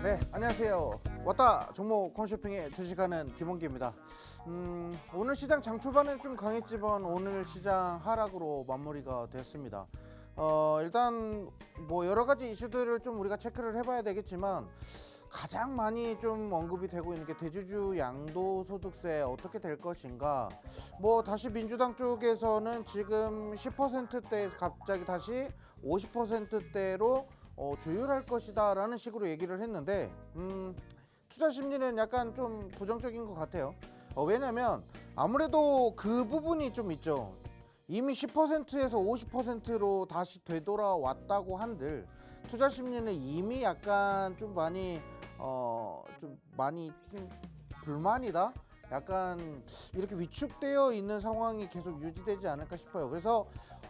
네, 안녕하세요. 왔다 종목 홈쇼핑에 주식하는 김원기입니다. 오늘 시장 장 초반에 좀 강했지만 오늘 시장 하락으로 마무리가 됐습니다. 일단 뭐 여러 가지 이슈들을 좀 우리가 체크를 해봐야 되겠지만 가장 많이 좀 언급이 되고 있는 게 대주주 양도소득세 어떻게 될 것인가. 뭐 다시 민주당 쪽에서는 지금 10%대에서 갑자기 다시 50%대로 조율할 것이다 라는 식으로 얘기를 했는데 투자 심리는 약간 좀 부정적인 것 같아요. 왜냐면 아무래도 그 부분이 좀 있죠. 이미 10%에서 50%로 다시 되돌아왔다고 한들 투자 심리는 이미 약간 좀 많이 좀 불만이다. 약간 이렇게 위축되어 있는 상황이 계속 유지되지 않을까 싶어요. 그래서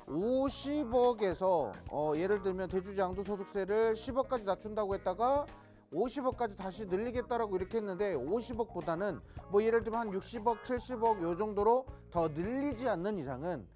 50억에서 예를 들면 대주주 양도소득세를 10억까지 낮춘다고 했다가 50억까지 다시 늘리겠다라고 이렇게 했는데 50억보다는 뭐 예를 들면 한 60억, 70억 요 정도로 더 늘리지 않는 이상은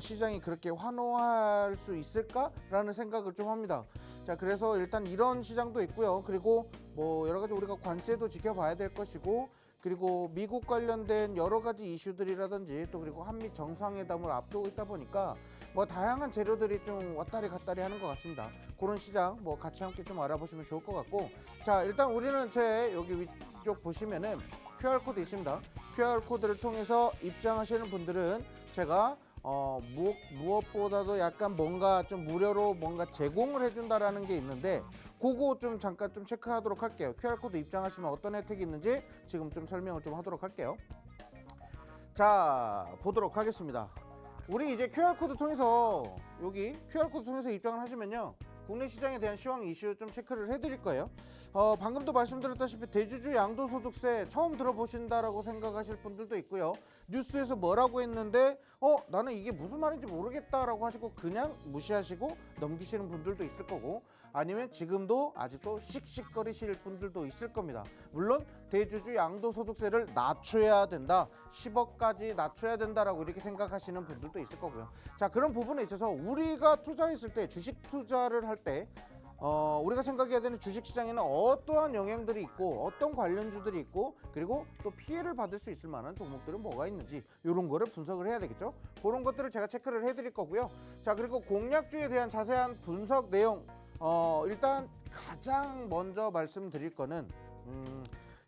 시장이 그렇게 환호할 수 있을까라는 생각을 좀 합니다. 자, 그래서 일단 이런 시장도 있고요. 그리고 뭐 여러 가지 우리가 관세도 지켜봐야 될 것이고, 그리고 미국 관련된 여러 가지 이슈들이라든지 또 그리고 한미 정상회담을 앞두고 있다 보니까 뭐 다양한 재료들이 좀 왔다리 갔다리 하는 것 같습니다. 그런 시장 뭐 같이 함께 좀 알아보시면 좋을 것 같고, 자, 일단 우리는 제 여기 위쪽 보시면은 QR코드 있습니다. QR코드를 통해서 입장하시는 분들은 제가 무엇보다도 약간 뭔가 좀 무료로 뭔가 제공을 해준다라는 게 있는데 그거 좀 잠깐 좀 체크하도록 할게요. QR코드 입장하시면 어떤 혜택이 있는지 지금 좀 설명을 좀 하도록 할게요. 자, 보도록 하겠습니다. 우리 이제 QR코드 통해서 여기 QR코드 통해서 입장을 하시면요, 국내 시장에 대한 시황 이슈 좀 체크를 해드릴 거예요. 방금도 말씀드렸다시피 대주주 양도소득세 처음 들어보신다라고 생각하실 분들도 있고요. 뉴스에서 뭐라고 했는데 나는 이게 무슨 말인지 모르겠다라고 하시고 그냥 무시하시고 넘기시는 분들도 있을 거고, 아니면 지금도 아직도 씩씩거리실 분들도 있을 겁니다. 물론 대주주 양도소득세를 낮춰야 된다, 10억까지 낮춰야 된다라고 이렇게 생각하시는 분들도 있을 거고요. 자, 그런 부분에 있어서 우리가 투자했을 때, 주식 투자를 할 때 우리가 생각해야 되는 주식시장에는 어떠한 영향들이 있고 어떤 관련주들이 있고 그리고 또 피해를 받을 수 있을 만한 종목들은 뭐가 있는지 이런 거를 분석을 해야 되겠죠. 그런 것들을 제가 체크를 해드릴 거고요. 자, 그리고 공략주에 대한 자세한 분석 내용, 일단 가장 먼저 말씀드릴 거는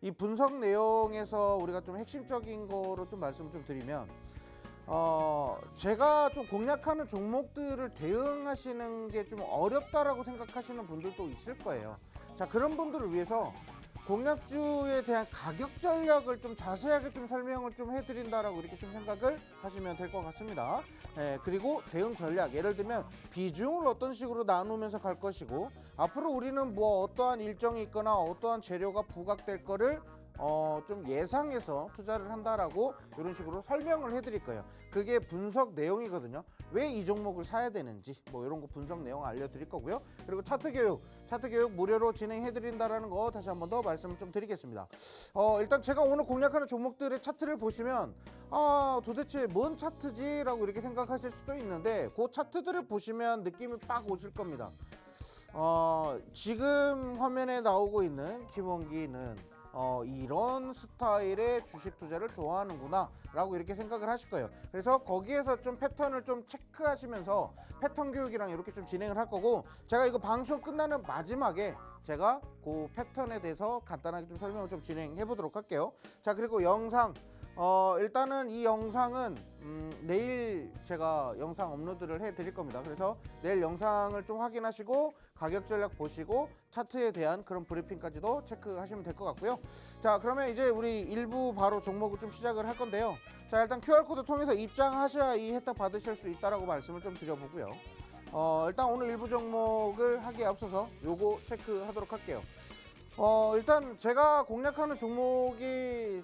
이 분석 내용에서 우리가 좀 핵심적인 거로 좀 말씀을 좀 드리면, 제가 좀 공략하는 종목들을 대응하시는 게 좀 어렵다라고 생각하시는 분들도 있을 거예요. 자, 그런 분들을 위해서 공략주에 대한 가격 전략을 좀 자세하게 좀 설명을 좀 해드린다라고 이렇게 좀 생각을 하시면 될 것 같습니다. 그리고 대응 전략, 예를 들면 비중을 어떤 식으로 나누면서 갈 것이고, 앞으로 우리는 뭐 어떠한 일정이 있거나 어떠한 재료가 부각될 거를 좀 예상해서 투자를 한다라고 이런 식으로 설명을 해드릴 거예요. 그게 분석 내용이거든요. 왜 이 종목을 사야 되는지 뭐 이런 거 분석 내용 알려드릴 거고요. 그리고 차트 교육 무료로 진행해드린다라는 거 다시 한번 더 말씀을 좀 드리겠습니다. 일단 제가 오늘 공략하는 종목들의 차트를 보시면 도대체 뭔 차트지? 라고 이렇게 생각하실 수도 있는데 그 차트들을 보시면 느낌이 빡 오실 겁니다. 지금 화면에 나오고 있는 김원기는 이런 스타일의 주식 투자를 좋아하는구나 라고 이렇게 생각을 하실 거예요. 그래서 거기에서 좀 패턴을 좀 체크하시면서 패턴 교육이랑 이렇게 좀 진행을 할 거고, 제가 이거 방송 끝나는 마지막에 제가 그 패턴에 대해서 간단하게 좀 설명을 좀 진행해 보도록 할게요. 자, 그리고 영상, 일단은 이 영상은 내일 제가 영상 업로드를 해 드릴 겁니다. 그래서 내일 영상을 좀 확인하시고 가격 전략 보시고 차트에 대한 그런 브리핑까지도 체크하시면 될 것 같고요. 자, 그러면 이제 우리 일부 바로 종목을 좀 시작을 할 건데요. 자, 일단 QR코드 통해서 입장하셔야 이 혜택 받으실 수 있다라고 말씀을 좀 드려보고요. 일단 오늘 일부 종목을 하기에 앞서서 요거 체크하도록 할게요. 일단 제가 공략하는 종목이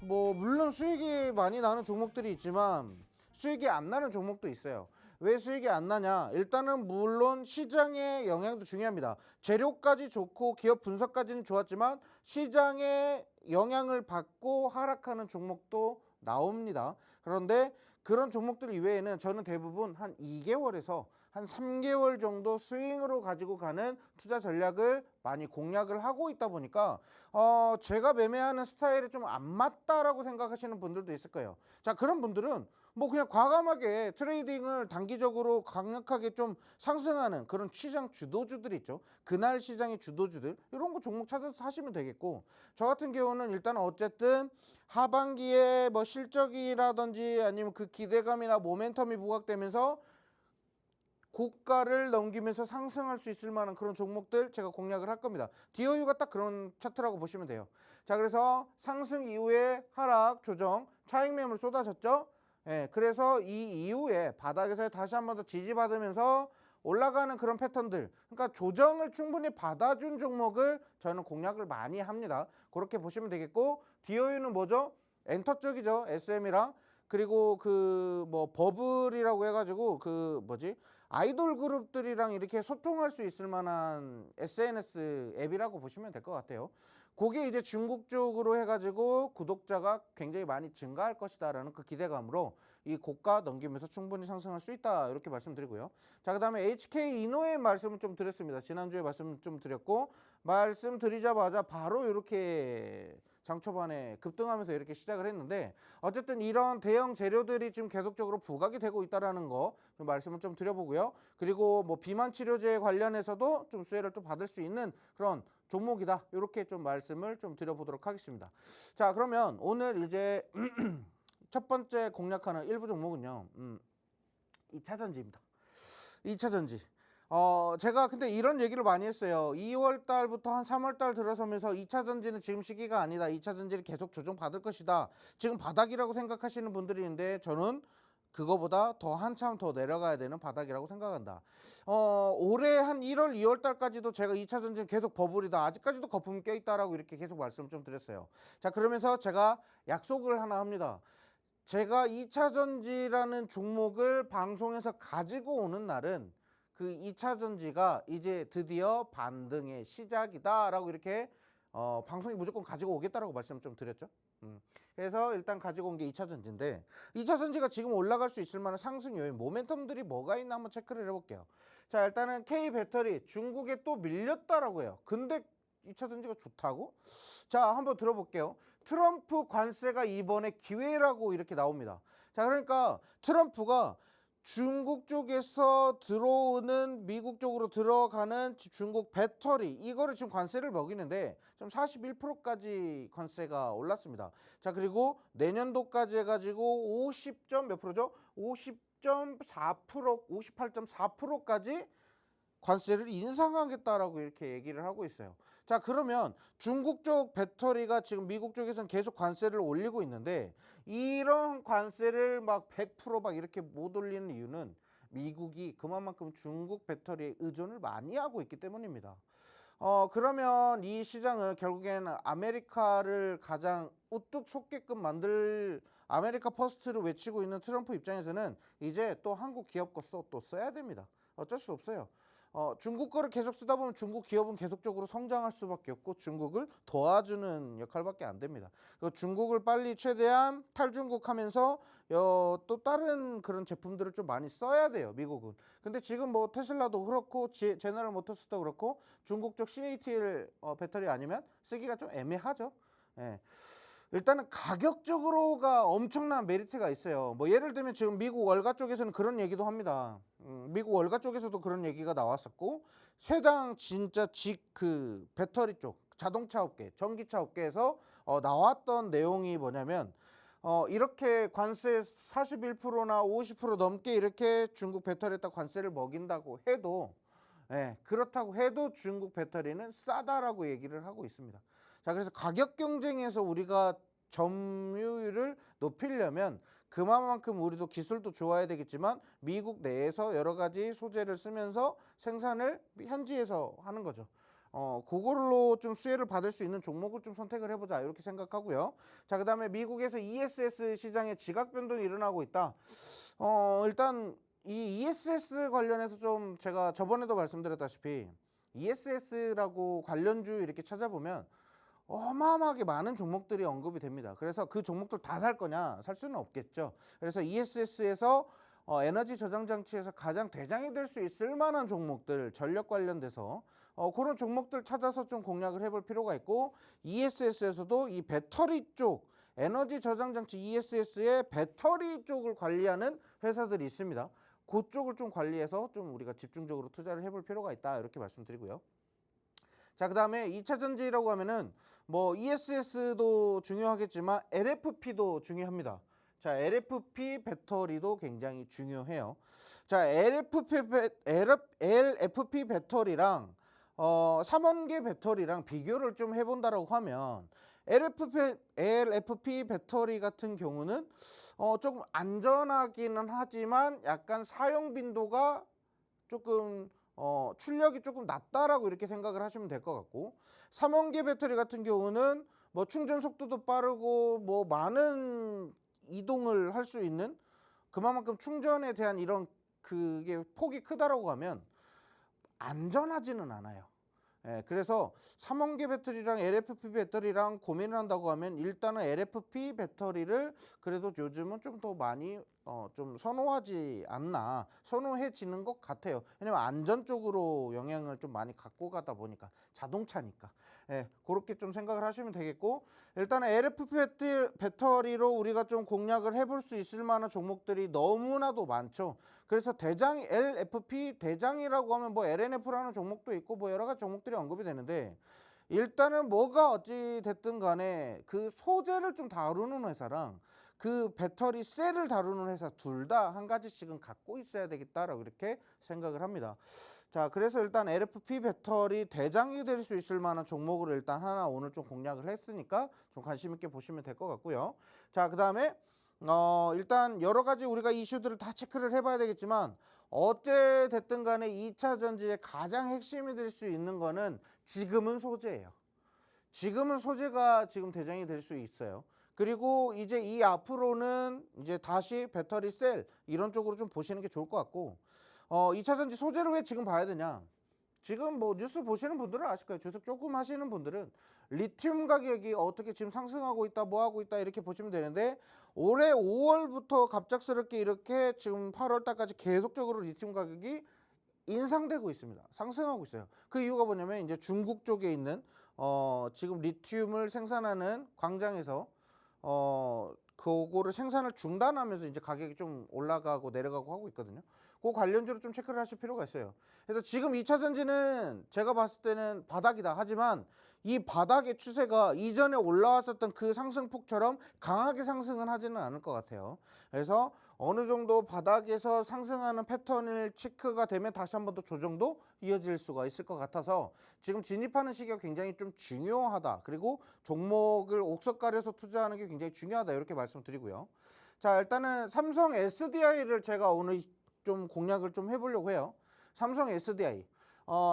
뭐 물론 수익이 많이 나는 종목들이 있지만 수익이 안 나는 종목도 있어요. 왜 수익이 안 나냐? 일단은 물론 시장의 영향도 중요합니다. 재료까지 좋고 기업 분석까지는 좋았지만 시장의 영향을 받고 하락하는 종목도 나옵니다. 그런데 그런 종목들 이외에는 저는 대부분 한 2개월에서 한 3개월 정도 스윙으로 가지고 가는 투자 전략을 많이 공략을 하고 있다 보니까 제가 매매하는 스타일에 좀 안 맞다라고 생각하시는 분들도 있을 거예요. 자, 그런 분들은 뭐 그냥 과감하게 트레이딩을 단기적으로 강력하게 좀 상승하는 그런 시장 주도주들 있죠. 그날 시장의 주도주들 이런 거 종목 찾아서 하시면 되겠고, 저 같은 경우는 일단 어쨌든 하반기에 뭐 실적이라든지 아니면 그 기대감이나 모멘텀이 부각되면서 고가를 넘기면서 상승할 수 있을 만한 그런 종목들 제가 공략을 할 겁니다. DOU가 딱 그런 차트라고 보시면 돼요. 자, 그래서 상승 이후에 하락, 조정, 차익 매물 쏟아졌죠. 예, 그래서 이 이후에 바닥에서 다시 한 번 더 지지받으면서 올라가는 그런 패턴들, 그러니까 조정을 충분히 받아준 종목을 저는 공략을 많이 합니다. 그렇게 보시면 되겠고, DOU는 뭐죠? 엔터 쪽이죠. SM이랑 그리고 그 뭐 버블이라고 해가지고 그 뭐지 아이돌 그룹들이랑 이렇게 소통할 수 있을 만한 SNS 앱이라고 보시면 될 것 같아요. 그게 이제 중국 쪽으로 해가지고 구독자가 굉장히 많이 증가할 것이다라는 그 기대감으로 이 고가 넘기면서 충분히 상승할 수 있다 이렇게 말씀드리고요. 자, 그다음에 HK 이노의 말씀을 좀 드렸습니다. 지난주에 말씀 좀 드렸고, 말씀드리자마자 바로 이렇게 장 초반에 급등하면서 이렇게 시작을 했는데, 어쨌든 이런 대형 재료들이 지금 계속적으로 부각이 되고 있다라는 거 좀 말씀을 좀 드려보고요. 그리고 뭐 비만 치료제 관련해서도 좀 수혜를 또 받을 수 있는 그런 종목이다 이렇게 좀 말씀을 좀 드려보도록 하겠습니다. 자, 그러면 오늘 이제 첫 번째 공략하는 일부 종목은요, 2차전지입니다. 2차전지. 제가 근데 이런 얘기를 많이 했어요. 2월 달부터 한 3월 달 들어서면서 2차 전지는 지금 시기가 아니다. 2차 전지를 계속 조정 받을 것이다. 지금 바닥이라고 생각하시는 분들이 있는데, 저는 그거보다 더 한참 더 내려가야 되는 바닥이라고 생각한다. 올해 한 1월, 2월 달까지도 제가 2차 전지는 계속 버블이다. 아직까지도 거품이 껴있다라고 이렇게 계속 말씀을 좀 드렸어요. 자, 그러면서 제가 약속을 하나 합니다. 제가 2차 전지라는 종목을 방송에서 가지고 오는 날은 그 2차 전지가 이제 드디어 반등의 시작이다라고 이렇게 방송에 무조건 가지고 오겠다라고 말씀을 좀 드렸죠. 그래서 일단 가지고 온 게 2차 전지인데, 2차 전지가 지금 올라갈 수 있을 만한 상승 요인, 모멘텀들이 뭐가 있나 한번 체크를 해볼게요. 자, 일단은 K 배터리 중국에 또 밀렸다라고 해요. 근데 2차 전지가 좋다고? 자, 한번 들어볼게요. 트럼프 관세가 이번에 기회라고 이렇게 나옵니다. 자, 그러니까 트럼프가 중국 쪽에서 들어오는 미국 쪽으로 들어가는 중국 배터리 이거를 지금 관세를 먹이는데 좀 41%까지 관세가 올랐습니다. 자, 그리고 내년도까지 해가지고 50점 몇 프로죠? 50.4%, 58.4%까지 관세를 인상하겠다라고 이렇게 얘기를 하고 있어요. 자, 그러면 중국 쪽 배터리가 지금 미국 쪽에서는 계속 관세를 올리고 있는데, 이런 관세를 막 100% 이렇게 못 올리는 이유는 미국이 그만큼 중국 배터리에 의존을 많이 하고 있기 때문입니다. 그러면 이 시장을 결국에는 아메리카를 가장 우뚝 솟게끔 만들 아메리카 퍼스트를 외치고 있는 트럼프 입장에서는 이제 또 한국 기업 거 또 써야 됩니다. 어쩔 수 없어요. 중국 거를 계속 쓰다 보면 중국 기업은 계속적으로 성장할 수밖에 없고 중국을 도와주는 역할밖에 안 됩니다. 중국을 빨리 최대한 탈중국하면서 또 다른 그런 제품들을 좀 많이 써야 돼요, 미국은. 근데 지금 뭐 테슬라도 그렇고 제너럴 모터스도 그렇고 중국 쪽 CATL 배터리 아니면 쓰기가 좀 애매하죠. 예. 일단은 가격적으로가 엄청난 메리트가 있어요. 뭐 예를 들면 지금 미국 월가 쪽에서는 그런 얘기도 합니다. 미국 월가 쪽에서도 그런 얘기가 나왔었고, 해당 진짜 그 배터리 쪽 자동차 업계, 전기차 업계에서 나왔던 내용이 뭐냐면, 이렇게 관세 41%나 50% 넘게 이렇게 중국 배터리에다 관세를 먹인다고 해도, 그렇다고 해도 중국 배터리는 싸다라고 얘기를 하고 있습니다. 자, 그래서 가격 경쟁에서 우리가 점유율을 높이려면 그만큼 우리도 기술도 좋아야 되겠지만 미국 내에서 여러 가지 소재를 쓰면서 생산을 현지에서 하는 거죠. 그걸로 좀 수혜를 받을 수 있는 종목을 좀 선택을 해보자 이렇게 생각하고요. 자, 그 다음에 미국에서 ESS 시장에 지각 변동이 일어나고 있다. 일단 이 ESS 관련해서 좀 제가 저번에도 말씀드렸다시피 ESS라고 관련주 이렇게 찾아보면 어마어마하게 많은 종목들이 언급이 됩니다. 그래서 그 종목들 다 살 거냐? 살 수는 없겠죠. 그래서 ESS에서 에너지 저장 장치에서 가장 대장이 될 수 있을 만한 종목들, 전력 관련돼서 그런 종목들 찾아서 좀 공략을 해볼 필요가 있고, ESS에서도 이 배터리 쪽, 에너지 저장 장치 ESS의 배터리 쪽을 관리하는 회사들이 있습니다. 그쪽을 좀 관리해서 좀 우리가 집중적으로 투자를 해볼 필요가 있다, 이렇게 말씀드리고요. 자, 그 다음에 2차 전지라고 하면은 뭐 ESS도 중요하겠지만 LFP도 중요합니다. 자, LFP 배터리도 굉장히 중요해요. 자, LFP 배터리랑 삼원계 배터리랑 비교를 좀 해본다라고 하면 LFP 배터리 같은 경우는 조금 안전하기는 하지만 약간 사용 빈도가 조금 출력이 조금 낮다라고 이렇게 생각을 하시면 될 것 같고, 삼원계 배터리 같은 경우는 뭐 충전 속도도 빠르고 뭐 많은 이동을 할 수 있는, 그만큼 충전에 대한 이런 그게 폭이 크다라고 하면 안전하지는 않아요. 예, 그래서 삼원계 배터리랑 LFP 배터리랑 고민을 한다고 하면 일단은 LFP 배터리를 그래도 요즘은 좀 더 많이 좀 선호하지 않나, 선호해지는 것 같아요. 왜냐면 안전 쪽으로 영향을 좀 많이 갖고 가다 보니까, 자동차니까. 예, 그렇게 좀 생각을 하시면 되겠고, 일단은 LFP 배터리로 우리가 좀 공략을 해볼 수 있을 만한 종목들이 너무나도 많죠. 그래서 대장, LFP 대장이라고 하면 뭐 LNF라는 종목도 있고 뭐 여러 가지 종목들이 언급이 되는데, 일단은 뭐가 어찌 됐든 간에 그 소재를 좀 다루는 회사랑 그 배터리 셀을 다루는 회사 둘 다 한 가지씩은 갖고 있어야 되겠다라고 이렇게 생각을 합니다. 자, 그래서 일단 LFP 배터리 대장이 될 수 있을 만한 종목을 일단 하나 오늘 좀 공략을 했으니까 좀 관심 있게 보시면 될 것 같고요. 자, 그 다음에 일단 여러 가지 우리가 이슈들을 다 체크를 해봐야 되겠지만, 어째 됐든 간에 2차 전지의 가장 핵심이 될 수 있는 거는 지금은 소재예요. 지금은 소재가 지금 대장이 될 수 있어요. 그리고 이제 이 앞으로는 이제 다시 배터리 셀 이런 쪽으로 좀 보시는 게 좋을 것 같고, 2차 전지 소재를 왜 지금 봐야 되냐? 지금 뭐 뉴스 보시는 분들은 아실 거예요. 주식 조금 하시는 분들은 리튬 가격이 어떻게 지금 상승하고 있다, 뭐 하고 있다 이렇게 보시면 되는데, 올해 5월부터 갑작스럽게 이렇게 지금 8월 달까지 계속적으로 리튬 가격이 인상되고 있습니다. 상승하고 있어요. 그 이유가 뭐냐면 이제 중국 쪽에 있는 지금 리튬을 생산하는 광장에서 그거를 생산을 중단하면서 이제 가격이 좀 올라가고 내려가고 하고 있거든요. 그 관련주로 좀 체크를 하실 필요가 있어요. 그래서 지금 2차 전지는 제가 봤을 때는 바닥이다. 하지만 이 바닥의 추세가 이전에 올라왔었던 그 상승폭처럼 강하게 상승은 하지는 않을 것 같아요. 그래서 어느 정도 바닥에서 상승하는 패턴을 체크가 되면 다시 한 번 더 조정도 이어질 수가 있을 것 같아서 지금 진입하는 시기가 굉장히 좀 중요하다. 그리고 종목을 옥석가려서 투자하는 게 굉장히 중요하다. 이렇게 말씀드리고요. 자, 일단은 삼성 SDI를 제가 오늘 좀 공략을 좀 해보려고 해요. 삼성 SDI.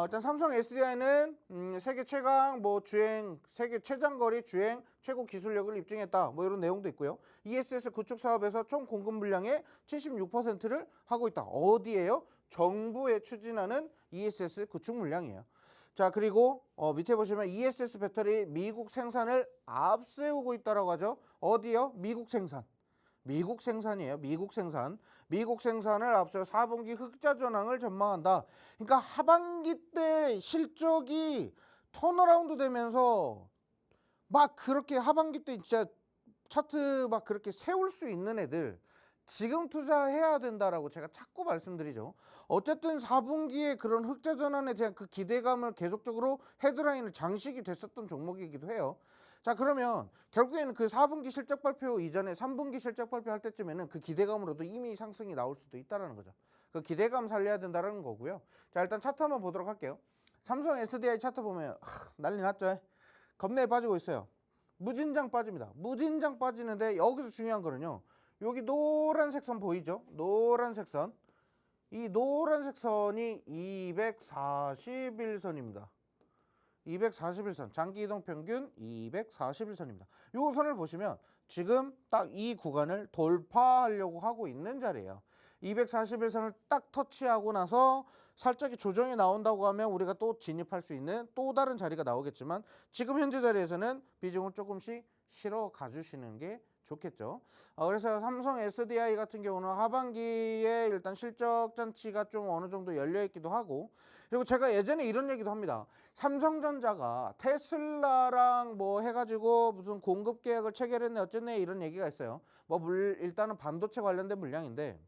일단 삼성 SDI는 세계 최강 뭐 주행, 세계 최장거리 주행 최고 기술력을 입증했다. 뭐 이런 내용도 있고요. ESS 구축 사업에서 총 공급 물량의 76%를 하고 있다. 어디에요? 정부에 추진하는 ESS 구축 물량이에요. 자, 그리고 밑에 보시면 ESS 배터리 미국 생산을 앞세우고 있다라고 하죠. 어디요? 미국 생산. 미국 생산이에요. 미국 생산. 미국 생산을 앞서 4분기 흑자 전황을 전망한다. 그러니까 하반기 때 실적이 턴어라운드 되면서 막 그렇게 하반기 때 진짜 차트 막 그렇게 세울 수 있는 애들 지금 투자해야 된다라고 제가 자꾸 말씀드리죠. 어쨌든 4분기에 그런 흑자 전환에 대한 그 기대감을 계속적으로 헤드라인을 장식이 됐었던 종목이기도 해요. 자, 그러면 결국에는 그 4분기 실적 발표 이전에 3분기 실적 발표할 때쯤에는 그 기대감으로도 이미 상승이 나올 수도 있다는 거죠. 그 기대감 살려야 된다는 거고요. 자, 일단 차트 한번 보도록 할게요. 삼성 SDI 차트 보면 난리 났죠. 겁내 빠지고 있어요. 무진장 빠집니다. 무진장 빠지는데 여기서 중요한 거는요. 여기 노란색 선 보이죠? 노란색 선. 이 노란색 선이 241선입니다. 241선, 장기 이동 평균 241선입니다. 이 선을 보시면 지금 딱 이 구간을 돌파하려고 하고 있는 자리예요. 241선을 딱 터치하고 나서 살짝의 조정이 나온다고 하면 우리가 또 진입할 수 있는 또 다른 자리가 나오겠지만, 지금 현재 자리에서는 비중을 조금씩 실어 가주시는 게 좋겠죠. 그래서 삼성 SDI 같은 경우는 하반기에 일단 실적 잔치가 좀 어느 정도 열려 있기도 하고, 그리고 제가 예전에 이런 얘기도 합니다. 삼성전자가 테슬라랑 뭐 해가지고 무슨 공급 계약을 체결했네 어쨌네 이런 얘기가 있어요. 뭐 일단은 반도체 관련된 물량인데,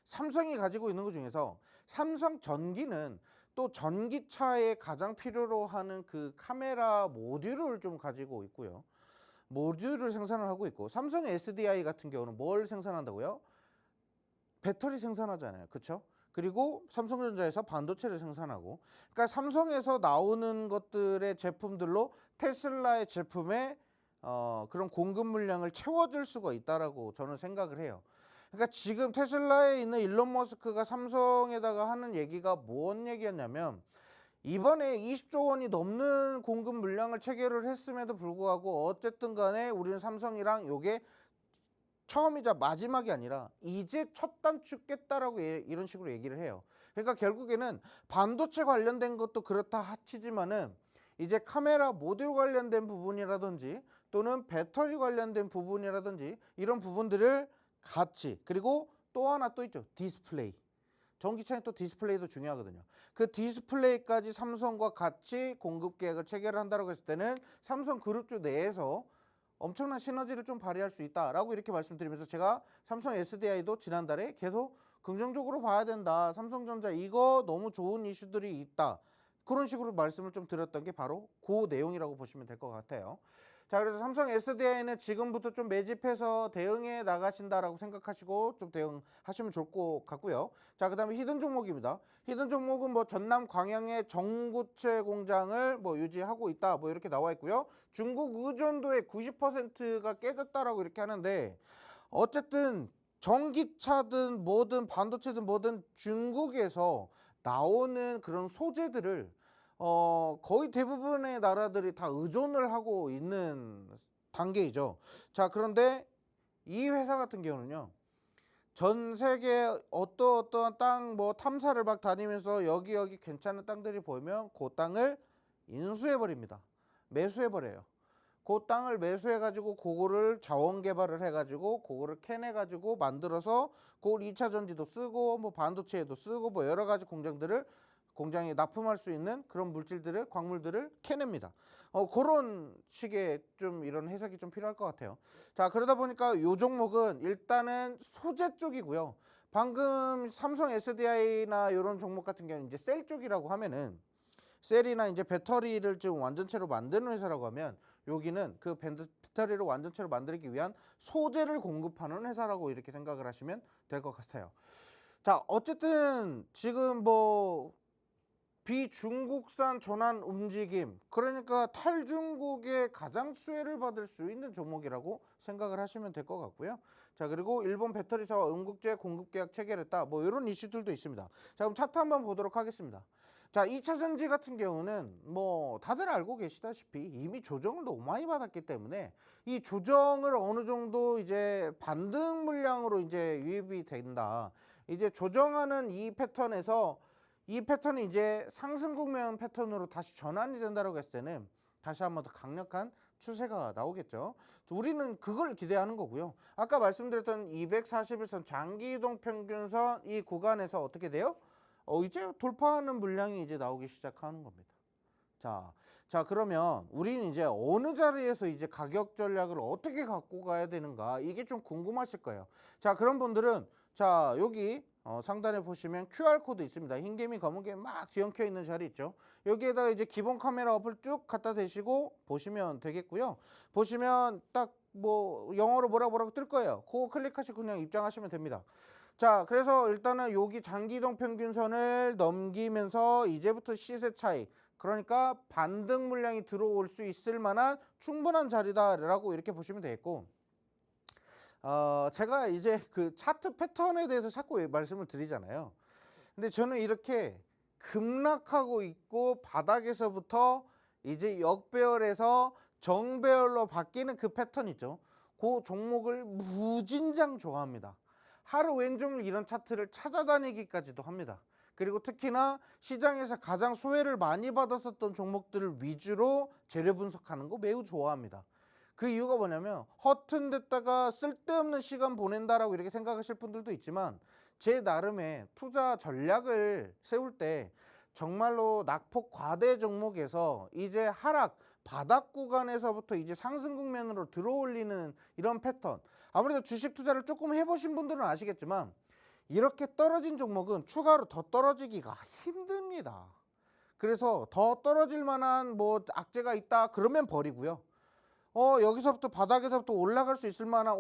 삼성이 가지고 있는 것 중에서 삼성 전기는 또 전기차에 가장 필요로 하는 그 카메라 모듈을 좀 가지고 있고요. 모듈을 생산을 하고 있고, 삼성 SDI 같은 경우는 뭘 생산한다고요? 배터리 생산하잖아요. 그렇죠? 그리고 삼성전자에서 반도체를 생산하고, 그러니까 삼성에서 나오는 것들의 제품들로 테슬라의 제품에 그런 공급 물량을 채워줄 수가 있다라고 저는 생각을 해요. 그러니까 지금 테슬라에 있는 일론 머스크가 삼성에다가 하는 얘기가 뭔 얘기였냐면, 이번에 20조 원이 넘는 공급 물량을 체결을 했음에도 불구하고 어쨌든 간에 우리는 삼성이랑 요게 처음이자 마지막이 아니라 이제 첫 단추 깼다라고 이런 식으로 얘기를 해요. 그러니까 결국에는 반도체 관련된 것도 그렇다 치지만은 이제 카메라 모듈 관련된 부분이라든지 또는 배터리 관련된 부분이라든지 이런 부분들을 같이, 그리고 또 하나 또 있죠. 디스플레이. 전기차에 또 디스플레이도 중요하거든요. 그 디스플레이까지 삼성과 같이 공급 계약을 체결을 한다고 했을 때는 삼성 그룹주 내에서 엄청난 시너지를 좀 발휘할 수 있다라고 이렇게 말씀드리면서, 제가 삼성 SDI도 지난달에 계속 긍정적으로 봐야 된다, 삼성전자 이거 너무 좋은 이슈들이 있다, 그런 식으로 말씀을 좀 드렸던 게 바로 그 내용이라고 보시면 될 것 같아요. 자, 그래서 삼성 SDI는 지금부터 좀 매집해서 대응해 나가신다라고 생각하시고 좀 대응하시면 좋을 것 같고요. 자, 그다음에 히든 종목입니다. 히든 종목은 뭐 전남 광양의 전구체 공장을 뭐 유지하고 있다, 뭐 이렇게 나와 있고요. 중국 의존도의 90%가 깨졌다라고 이렇게 하는데, 어쨌든 전기차든 뭐든 반도체든 뭐든 중국에서 나오는 그런 소재들을 거의 대부분의 나라들이 다 의존을 하고 있는 단계이죠. 자, 그런데 이 회사 같은 경우는요, 전 세계 어떠한 땅 뭐 탐사를 막 다니면서 여기 괜찮은 땅들이 보이면 그 땅을 인수해 버립니다. 매수해 버려요. 그 땅을 매수해 가지고 그거를 자원 개발을 해 가지고 그거를 캐내 가지고 만들어서 그걸 2차 전지도 쓰고 뭐 반도체에도 쓰고 뭐 여러 가지 공장에 납품할 수 있는 그런 물질들을, 광물들을 캐냅니다. 그런 식의 좀 이런 해석이 좀 필요할 것 같아요. 자, 그러다 보니까 요 종목은 일단은 소재 쪽이고요. 방금 삼성 SDI나 이런 종목 같은 경우는 이제 셀 쪽이라고 하면은, 셀이나 이제 배터리를 좀 완전체로 만드는 회사라고 하면, 여기는 그 배터리를 완전체로 만들기 위한 소재를 공급하는 회사라고 이렇게 생각을 하시면 될 것 같아요. 자, 어쨌든 지금 뭐 비중국산 전환 움직임, 그러니까 탈중국의 가장 수혜를 받을 수 있는 종목이라고 생각을 하시면 될 것 같고요. 자, 그리고 일본 배터리사와 음국제 공급 계약 체결했다, 뭐 이런 이슈들도 있습니다. 자, 그럼 차트 한번 보도록 하겠습니다. 자, 2차 전지 같은 경우는 뭐 다들 알고 계시다시피 이미 조정을 너무 많이 받았기 때문에 이 조정을 어느 정도 이제 반등 물량으로 이제 유입이 된다. 이제 조정하는 이 패턴에서 이 패턴이 이제 상승 국면 패턴으로 다시 전환이 된다고 했을 때는 다시 한번 더 강력한 추세가 나오겠죠. 우리는 그걸 기대하는 거고요. 아까 말씀드렸던 241선 장기 이동 평균선 이 구간에서 어떻게 돼요? 이제 돌파하는 물량이 이제 나오기 시작하는 겁니다. 자, 그러면 우리는 이제 어느 자리에서 이제 가격 전략을 어떻게 갖고 가야 되는가, 이게 좀 궁금하실 거예요. 자, 그런 분들은 자, 여기 상단에 보시면 QR코드 있습니다. 흰개미 검은개미 막 뒤엉켜 있는 자리 있죠. 여기에다가 이제 기본 카메라 어플 쭉 갖다 대시고 보시면 되겠고요. 보시면 딱 뭐 영어로 뭐라고 뜰 거예요. 그거 클릭하시고 그냥 입장하시면 됩니다. 자, 그래서 일단은 여기 장기이동 평균선을 넘기면서 이제부터 시세 차이, 그러니까 반등 물량이 들어올 수 있을 만한 충분한 자리다라고 이렇게 보시면 되겠고, 제가 이제 그 차트 패턴에 대해서 자꾸 말씀을 드리잖아요. 근데 저는 이렇게 급락하고 있고 바닥에서부터 이제 역배열에서 정배열로 바뀌는 그 패턴 있죠. 그 종목을 무진장 좋아합니다. 하루 왼종일 이런 차트를 찾아다니기까지도 합니다. 그리고 특히나 시장에서 가장 소외를 많이 받았었던 종목들을 위주로 재료 분석하는 거 매우 좋아합니다. 그 이유가 뭐냐면 허튼 데다가 쓸데없는 시간 보낸다라고 이렇게 생각하실 분들도 있지만 제 나름의 투자 전략을 세울 때 정말로 낙폭 과대 종목에서 이제 하락 바닥 구간에서부터 이제 상승 국면으로 들어올리는 이런 패턴, 아무래도 주식 투자를 조금 해보신 분들은 아시겠지만 이렇게 떨어진 종목은 추가로 더 떨어지기가 힘듭니다. 그래서 더 떨어질 만한 뭐 악재가 있다 그러면 버리고요. 여기서부터 바닥에서부터 올라갈 수 있을 만한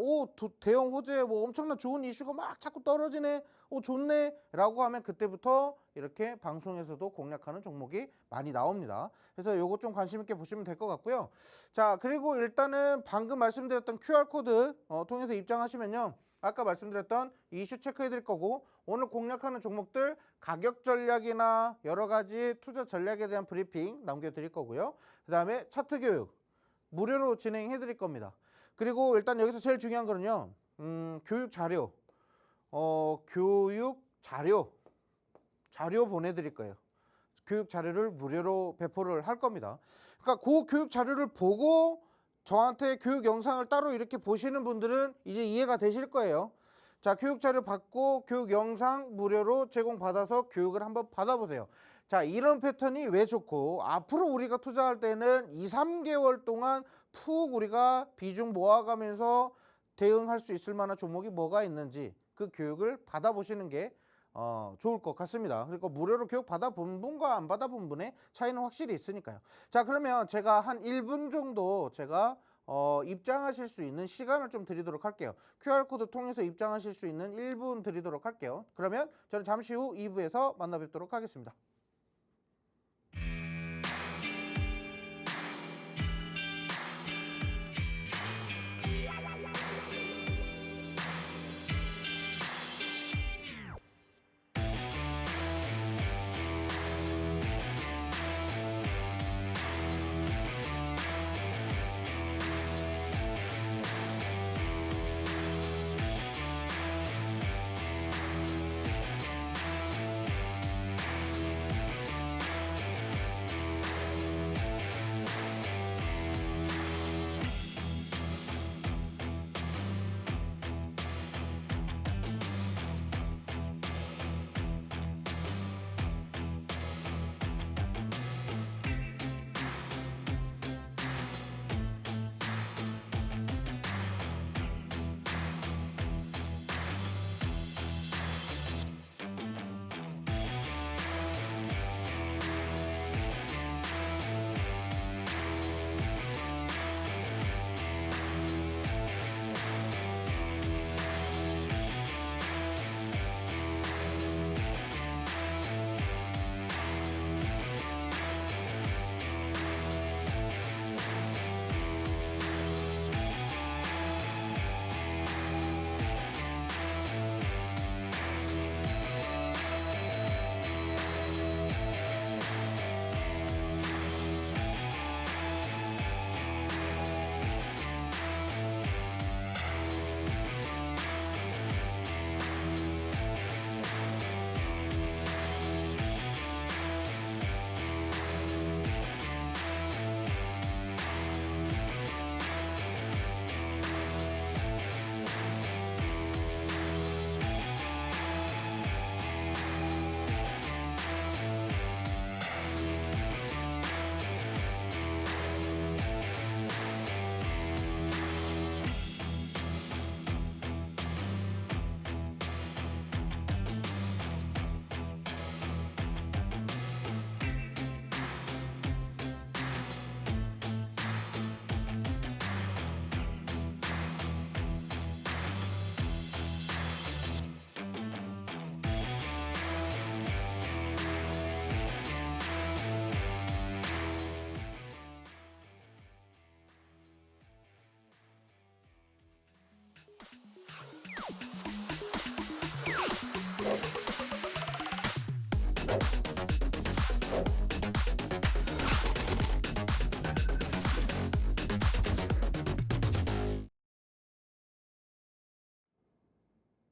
대형 호재 뭐 엄청난 좋은 이슈가 막 자꾸 떨어지네, 좋네 라고 하면 그때부터 이렇게 방송에서도 공략하는 종목이 많이 나옵니다. 그래서 요거 좀 관심 있게 보시면 될 것 같고요. 자, 그리고 일단은 방금 말씀드렸던 QR코드 통해서 입장하시면요, 아까 말씀드렸던 이슈 체크해 드릴 거고, 오늘 공략하는 종목들 가격 전략이나 여러 가지 투자 전략에 대한 브리핑 남겨 드릴 거고요. 그 다음에 차트 교육 무료로 진행해 드릴 겁니다. 그리고 일단 여기서 제일 중요한 거는요, 교육 자료, 자료 보내드릴 거예요. 교육 자료를 무료로 배포를 할 겁니다. 그러니까 그 교육 자료를 보고 저한테 교육 영상을 따로 이렇게 보시는 분들은 이제 이해가 되실 거예요. 자, 교육 자료 받고 교육 영상 무료로 제공받아서 교육을 한번 받아보세요. 자, 이런 패턴이 왜 좋고 앞으로 우리가 투자할 때는 2, 3개월 동안 푹 우리가 비중 모아가면서 대응할 수 있을 만한 종목이 뭐가 있는지 그 교육을 받아보시는 게 좋을 것 같습니다. 그리고 무료로 교육 받아본 분과 안 받아본 분의 차이는 확실히 있으니까요. 자, 그러면 제가 한 1분 정도 제가 입장하실 수 있는 시간을 좀 드리도록 할게요. QR코드 통해서 입장하실 수 있는 1분 드리도록 할게요. 그러면 저는 잠시 후 2부에서 만나 뵙도록 하겠습니다.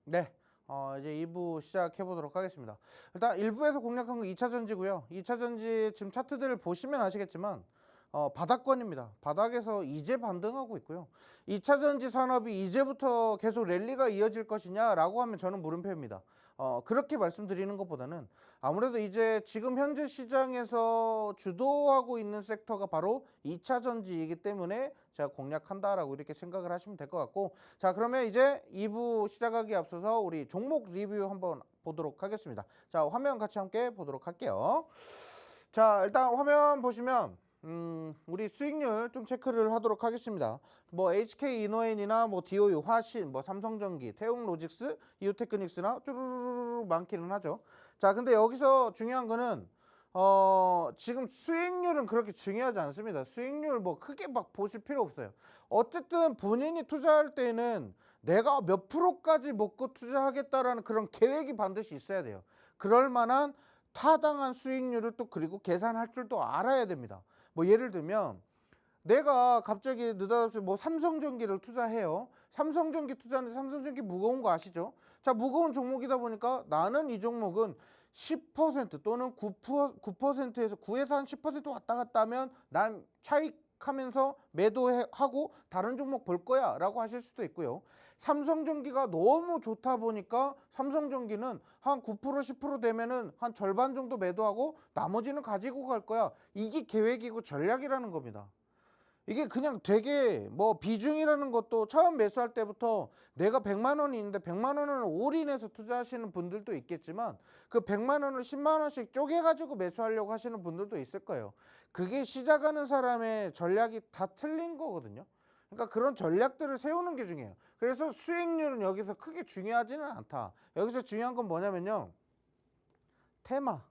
네, 이제 2부 시작해 보도록 하겠습니다. 일단 1부에서 공략한 건 2차 전지고요. 2차 전지 지금 차트들을 보시면 아시겠지만 바닥권입니다. 바닥에서 이제 반등하고 있고요. 2차 전지 산업이 이제부터 계속 랠리가 이어질 것이냐라고 하면 저는 물음표입니다. 그렇게 말씀드리는 것보다는 아무래도 이제 지금 현재 시장에서 주도하고 있는 섹터가 바로 2차 전지이기 때문에 제가 공략한다라고 이렇게 생각을 하시면 될 것 같고, 자, 그러면 이제 2부 시작하기 앞서서 우리 종목 리뷰 한번 보도록 하겠습니다. 자, 화면 같이 함께 보도록 할게요. 자, 일단 화면 보시면 우리 수익률 좀 체크를 하도록 하겠습니다. 뭐 HK 이노엔이나 뭐 DOU, 화신, 뭐 삼성전기, 태웅로직스, 이오테크닉스나 쭈루루루 많기는 하죠. 자, 근데 여기서 중요한 거는 지금 수익률은 그렇게 중요하지 않습니다. 수익률 뭐 크게 막 보실 필요 없어요. 어쨌든 본인이 투자할 때는 내가 몇 프로까지 먹고 투자하겠다라는 그런 계획이 반드시 있어야 돼요. 그럴 만한 타당한 수익률을 또 그리고 계산할 줄도 알아야 됩니다. 뭐 예를 들면 내가 갑자기 느닷없이 뭐 삼성전기를 투자해요. 삼성전기 투자하는데 삼성전기 무거운 거 아시죠? 자, 무거운 종목이다 보니까 나는 이 종목은 10% 또는 9%에서 9에서 한 10% 왔다 갔다 하면 난 차익하면서 매도하고 다른 종목 볼 거야 라고 하실 수도 있고요. 삼성전기가 너무 좋다 보니까 삼성전기는 한 9% 10% 되면은 한 절반 정도 매도하고 나머지는 가지고 갈 거야. 이게 계획이고 전략이라는 겁니다. 이게 그냥 되게 뭐 비중이라는 것도 처음 매수할 때부터 내가 100만 원이 있는데 100만 원을 올인해서 투자하시는 분들도 있겠지만 그 100만 원을 10만 원씩 쪼개가지고 매수하려고 하시는 분들도 있을 거예요. 그게 시작하는 사람의 전략이 다 틀린 거거든요. 그러니까 그런 전략들을 세우는 게 중요해요. 그래서 수익률은 여기서 크게 중요하지는 않다. 여기서 중요한 건 뭐냐면요. 테마.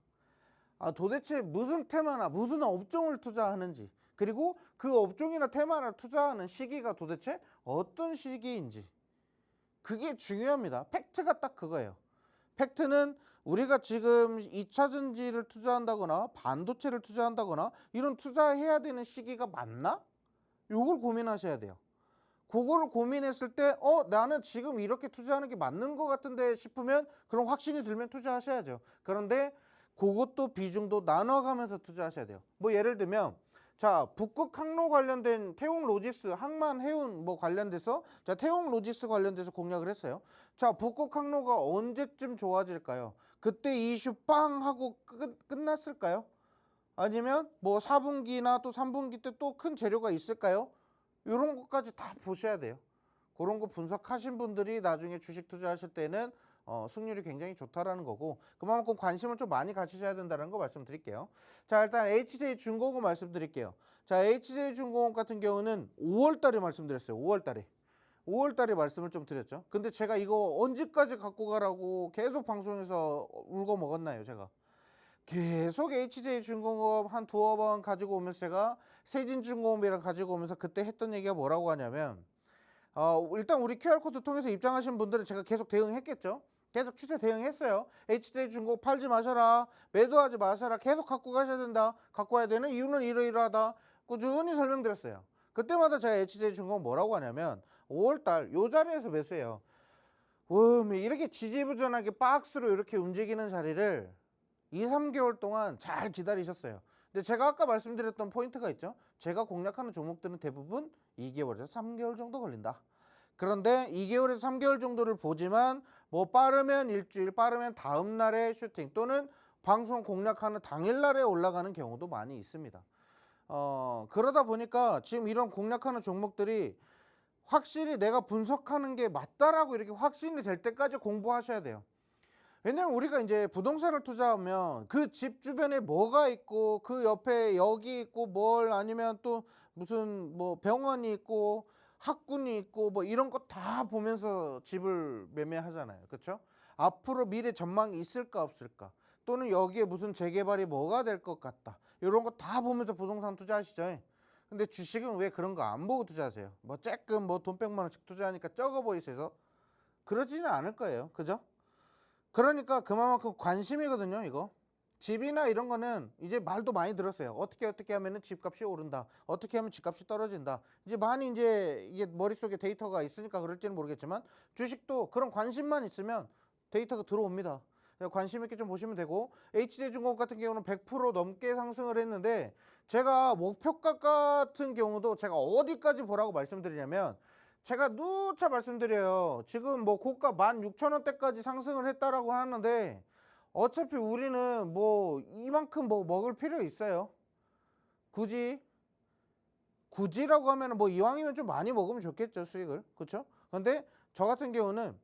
도대체 무슨 테마나 무슨 업종을 투자하는지, 그리고 그 업종이나 테마를 투자하는 시기가 도대체 어떤 시기인지, 그게 중요합니다. 팩트가 딱 그거예요. 팩트는 우리가 지금 2차 전지를 투자한다거나 반도체를 투자한다거나 이런 투자해야 되는 시기가 맞나? 요걸 고민하셔야 돼요. 그거를 고민했을 때 나는 지금 이렇게 투자하는 게 맞는 것 같은데 싶으면 그런 확신이 들면 투자하셔야죠. 그런데 그것도 비중도 나눠가면서 투자하셔야 돼요. 뭐 예를 들면 자, 북극 항로 관련된 태웅로직스, 항만 해운 뭐 관련돼서 자, 태웅로직스 관련돼서 공략을 했어요. 자, 북극 항로가 언제쯤 좋아질까요? 그때 이슈 빵 하고 끝났을까요? 아니면 뭐 4분기나 또 3분기 때 또 큰 재료가 있을까요? 이런 것까지 다 보셔야 돼요. 그런 거 분석하신 분들이 나중에 주식 투자하실 때는 승률이 굉장히 좋다라는 거고, 그만큼 관심을 좀 많이 가지셔야 된다는 거 말씀드릴게요. 자, 일단 HJ중공업 말씀드릴게요. 자, HJ중공업 같은 경우는 5월달에 말씀드렸어요. 5월달에 말씀을 좀 드렸죠. 근데 제가 이거 언제까지 갖고 가라고 계속 방송에서 울고 먹었나요, 제가? 계속 HJ중공업 한 두어 번 가지고 오면서 제가 세진중공업이랑 가지고 오면서 그때 했던 얘기가 뭐라고 하냐면 일단 우리 QR코드 통해서 입장하신 분들은 제가 계속 대응했겠죠. 계속 추세 대응했어요. HJ중공업 팔지 마셔라, 매도하지 마셔라, 계속 갖고 가셔야 된다, 갖고 와야 되는 이유는 이러이러하다 꾸준히 설명드렸어요. 그때마다 제가 HJ중공업 뭐라고 하냐면 5월달 요 자리에서 매수해요. 이렇게 지지부진하게 박스로 이렇게 움직이는 자리를 2, 3개월 동안 잘 기다리셨어요. 근데 제가 아까 말씀드렸던 포인트가 있죠. 제가 공략하는 종목들은 대부분 2개월에서 3개월 정도 걸린다. 그런데 2개월에서 3개월 정도를 보지만 뭐 빠르면 일주일, 빠르면 다음 날에 슈팅 또는 방송 공략하는 당일날에 올라가는 경우도 많이 있습니다. 그러다 보니까 지금 이런 공략하는 종목들이 확실히 내가 분석하는 게 맞다라고 이렇게 확신이 될 때까지 공부하셔야 돼요. 왜냐면 우리가 이제 부동산을 투자하면 그 집 주변에 뭐가 있고 그 옆에 역이 있고 뭘 아니면 또 무슨 뭐 병원이 있고 학군이 있고 뭐 이런 거 다 보면서 집을 매매하잖아요. 그렇죠? 앞으로 미래 전망이 있을까 없을까, 또는 여기에 무슨 재개발이 뭐가 될 것 같다, 이런 거 다 보면서 부동산 투자하시죠. 근데 주식은 왜 그런 거 안 보고 투자하세요? 뭐 쬐끔 뭐 돈 100만 원씩 투자하니까 적어 보이셔서 그러지는 않을 거예요. 그죠? 그러니까 그만큼 관심이거든요. 이거 집이나 이런 거는 이제 말도 많이 들었어요. 어떻게 하면은 집값이 오른다, 어떻게 하면 집값이 떨어진다. 이제 많이 이제 이게 머릿속에 데이터가 있으니까 그럴지는 모르겠지만 주식도 그런 관심만 있으면 데이터가 들어옵니다. 관심 있게 좀 보시면 되고, HD중공업 같은 경우는 100% 넘게 상승을 했는데, 제가 목표가 같은 경우도 제가 어디까지 보라고 말씀드리냐면, 제가 누차 말씀드려요. 지금 뭐 고가 16,000원대까지 상승을 했다라고 하는데, 어차피 우리는 뭐 이만큼 뭐 먹을 필요 있어요? 굳이라고 하면은 뭐 이왕이면 좀 많이 먹으면 좋겠죠, 수익을. 그렇죠? 근데 저 같은 경우는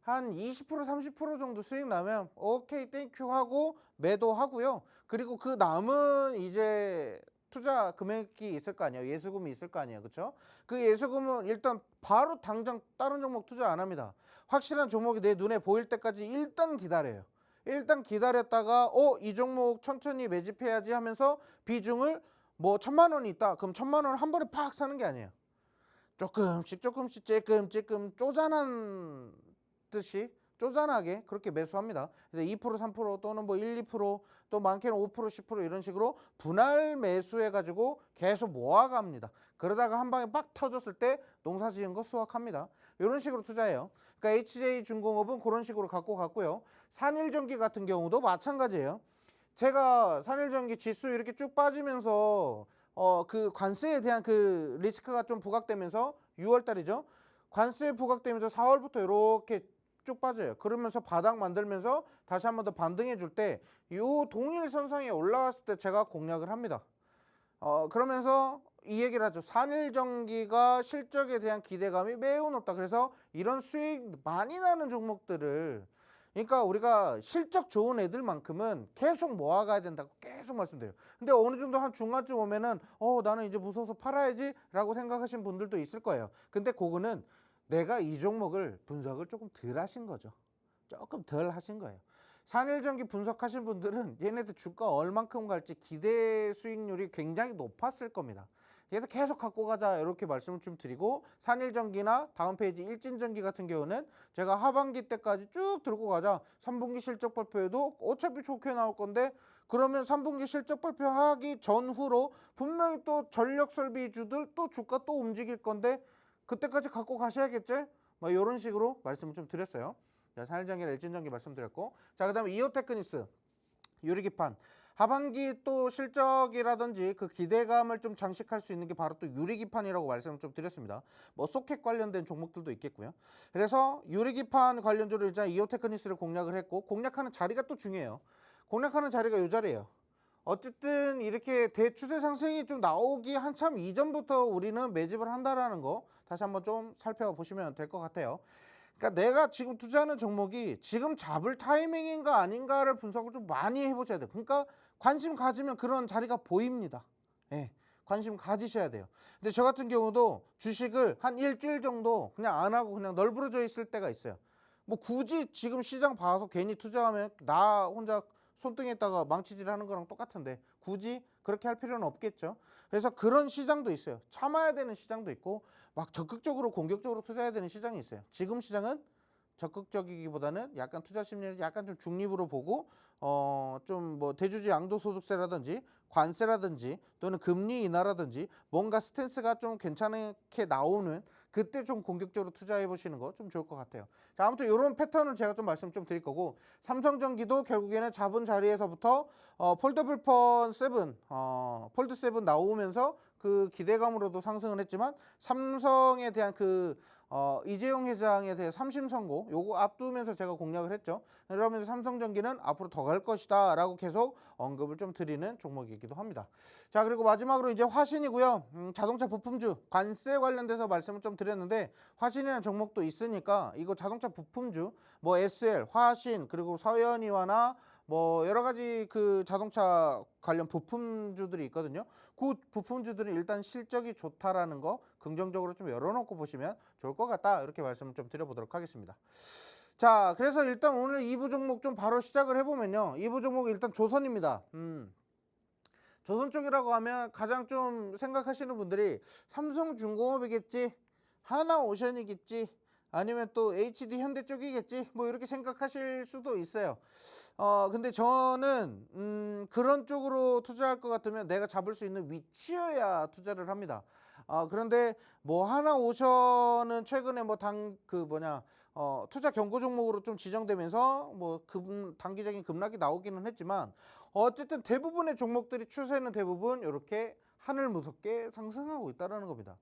한 20% 30% 정도 수익 나면 오케이 땡큐 하고 매도하고요. 그리고 그 남은 이제 투자 금액이 있을 거 아니에요. 예수금이 있을 거 아니에요. 그렇죠? 그 예수금은 일단 바로 당장 다른 종목 투자 안 합니다. 확실한 종목이 내 눈에 보일 때까지 일단 기다려요. 일단 기다렸다가 이 종목 천천히 매집해야지 하면서 비중을 뭐 1,000만 원이 있다. 그럼 1,000만 원 한 번에 팍 사는 게 아니에요. 조금씩 쬐끔 쪼잔한 듯이 쪼잔하게 그렇게 매수합니다. 2% 3% 또는 뭐 1, 2%또 많게는 5% 10% 이런 식으로 분할 매수해 가지고 계속 모아갑니다. 그러다가 한 방에 빡 터졌을 때 농사 지은 거 수확합니다. 이런 식으로 투자해요. 그러니까 HJ중공업은 그런 식으로 갖고 갔고요. 산일전기 같은 경우도 마찬가지예요. 제가 산일전기 지수 이렇게 쭉 빠지면서 그 관세에 대한 그 리스크가 좀 부각되면서 6월 달이죠. 관세 부각되면서 4월부터 이렇게 쭉 빠져요. 그러면서 바닥 만들면서 다시 한 번 더 반등해 줄 때 이 동일선상에 올라왔을 때 제가 공략을 합니다. 그러면서 이 얘기를 하죠. 산일전기가 실적에 대한 기대감이 매우 높다. 그래서 이런 수익 많이 나는 종목들을, 그러니까 우리가 실적 좋은 애들만큼은 계속 모아가야 된다고 계속 말씀드려요. 근데 어느 정도 한 중간쯤 오면은 나는 이제 무서워서 팔아야지 라고 생각하신 분들도 있을 거예요. 근데 그거는 내가 이 종목을 분석을 조금 덜 하신 거죠. 조금 덜 하신 거예요. 산일전기 분석하신 분들은 얘네들 주가 얼만큼 갈지 기대 수익률이 굉장히 높았을 겁니다. 그래서 계속 갖고 가자 이렇게 말씀을 좀 드리고, 산일전기나 다음 페이지 일진전기 같은 경우는 제가 하반기 때까지 쭉 들고 가자. 3분기 실적 발표에도 어차피 좋게 나올 건데, 그러면 3분기 실적 발표하기 전후로 분명히 또 전력설비주들 또 주가 또 움직일 건데 그때까지 갖고 가셔야겠지? 뭐 이런 식으로 말씀을 좀 드렸어요. 산일전기나 일진전기 말씀드렸고, 자 그다음에 이오테크니스 유리기판, 하반기 또 실적이라든지 그 기대감을 좀 장식할 수 있는 게 바로 또 유리기판이라고 말씀을 좀 드렸습니다. 뭐 소켓 관련된 종목들도 있겠고요. 그래서 유리기판 관련주로 일단 이오테크니스를 공략을 했고, 공략하는 자리가 또 중요해요. 공략하는 자리가 이 자리예요. 어쨌든 이렇게 대추세 상승이 좀 나오기 한참 이전부터 우리는 매집을 한다라는 거 다시 한번 좀 살펴보시면 될 것 같아요. 그러니까 내가 지금 투자하는 종목이 지금 잡을 타이밍인가 아닌가를 분석을 좀 많이 해보셔야 돼요. 그러니까 관심 가지면 그런 자리가 보입니다. 예, 관심 가지셔야 돼요. 근데 저 같은 경우도 주식을 한 일주일 정도 그냥 안 하고 그냥 널브러져 있을 때가 있어요. 뭐 굳이 지금 시장 봐서 괜히 투자하면 나 혼자 손등에다가 망치질 하는 거랑 똑같은데 굳이 그렇게 할 필요는 없겠죠. 그래서 그런 시장도 있어요. 참아야 되는 시장도 있고 막 적극적으로 공격적으로 투자해야 되는 시장이 있어요. 지금 시장은 적극적이기보다는 약간 투자 심리를 약간 좀 중립으로 보고 좀 뭐 대주주 양도소득세라든지 관세라든지 또는 금리 인하라든지 뭔가 스탠스가 좀 괜찮게 나오는 그때 좀 공격적으로 투자해 보시는 거 좀 좋을 것 같아요. 자, 아무튼 이런 패턴을 제가 좀 말씀 좀 드릴 거고, 삼성전기도 결국에는 잡은 자리에서부터 폴더블폰 7 폴드 7 나오면서 그 기대감으로도 상승을 했지만 삼성에 대한 그 이재용 회장에 대해 3심 선고 요거 앞두면서 제가 공략을 했죠. 그러면서 삼성전기는 앞으로 더 갈 것이다 라고 계속 언급을 좀 드리는 종목이기도 합니다. 자, 그리고 마지막으로 이제 화신이고요. 자동차 부품주 관세 관련돼서 말씀을 좀 드렸는데, 화신이라는 종목도 있으니까 이거 자동차 부품주 뭐 SL, 화신, 그리고 서현이와나 뭐 여러 가지 그 자동차 관련 부품주들이 있거든요. 그 부품주들은 일단 실적이 좋다라는 거 긍정적으로 좀 열어놓고 보시면 좋을 것 같다, 이렇게 말씀을 좀 드려보도록 하겠습니다. 자, 그래서 일단 오늘 2부 종목 좀 바로 시작을 해보면요, 2부 종목이 일단 조선입니다. 조선 쪽이라고 하면 가장 좀 생각하시는 분들이 삼성중공업이겠지, 하나오션이겠지, 아니면 또 HD 현대 쪽이겠지, 뭐 이렇게 생각하실 수도 있어요. 근데 저는 그런 쪽으로 투자할 것 같으면 내가 잡을 수 있는 위치여야 투자를 합니다. 그런데 뭐 하나오션은 최근에 뭐 투자 경고 종목으로 좀 지정되면서 뭐 단기적인 급락이 나오기는 했지만 어쨌든 대부분의 종목들이 추세는 대부분 이렇게 하늘 무섭게 상승하고 있다는 겁니다.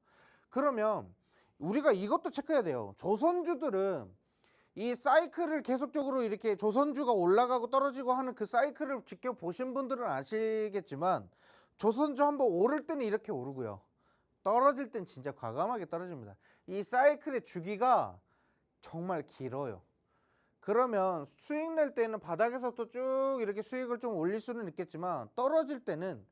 그러면 우리가 이것도 체크해야 돼요. 조선주들은 이 사이클을 계속적으로 이렇게 조선주가 올라가고 떨어지고 하는 그 사이클을 지켜보신 분들은 아시겠지만 조선주 한번 오를 때는 이렇게 오르고요. 떨어질 땐 진짜 과감하게 떨어집니다. 이 사이클의 주기가 정말 길어요. 그러면 수익 낼 때는 바닥에서부터 쭉 이렇게 수익을 좀 올릴 수는 있겠지만 떨어질 때는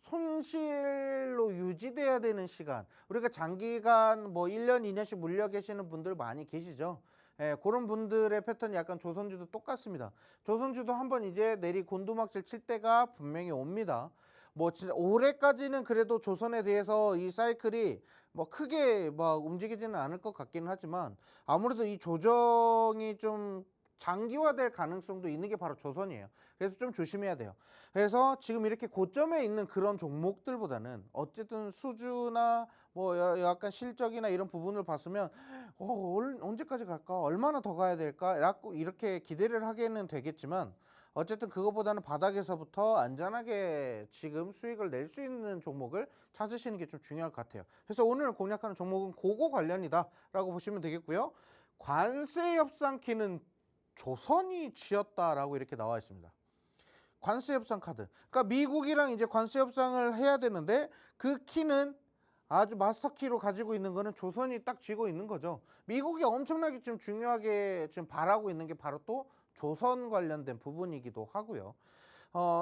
손실로 유지돼야 되는 시간, 우리가 장기간 뭐 1년 2년씩 물려 계시는 분들 많이 계시죠. 예, 그런 분들의 패턴이 약간 조선주도 똑같습니다. 조선주도 한번 이제 내리 곤두막질 칠 때가 분명히 옵니다. 뭐 진짜 올해까지는 그래도 조선에 대해서 이 사이클이 뭐 크게 막 움직이지는 않을 것 같기는 하지만 아무래도 이 조정이 좀 장기화될 가능성도 있는 게 바로 조선이에요. 그래서 좀 조심해야 돼요. 그래서 지금 이렇게 고점에 있는 그런 종목들보다는 어쨌든 수주나 뭐 약간 실적이나 이런 부분을 봤으면 언제까지 갈까? 얼마나 더 가야 될까? 이렇게 기대를 하게는 되겠지만 어쨌든 그거보다는 바닥에서부터 안전하게 지금 수익을 낼 수 있는 종목을 찾으시는 게 좀 중요할 것 같아요. 그래서 오늘 공략하는 종목은 그거 관련이다 라고 보시면 되겠고요. 관세 협상 키는 조선이 쥐었다라고 이렇게 나와 있습니다. 관세 협상 카드. 그러니까 미국이랑 이제 관세 협상을 해야 되는데 그 키는 아주 마스터 키로 가지고 있는 거는 조선이 딱 쥐고 있는 거죠. 미국이 엄청나게 지금 중요하게 지금 바라고 있는 게 바로 또 조선 관련된 부분이기도 하고요.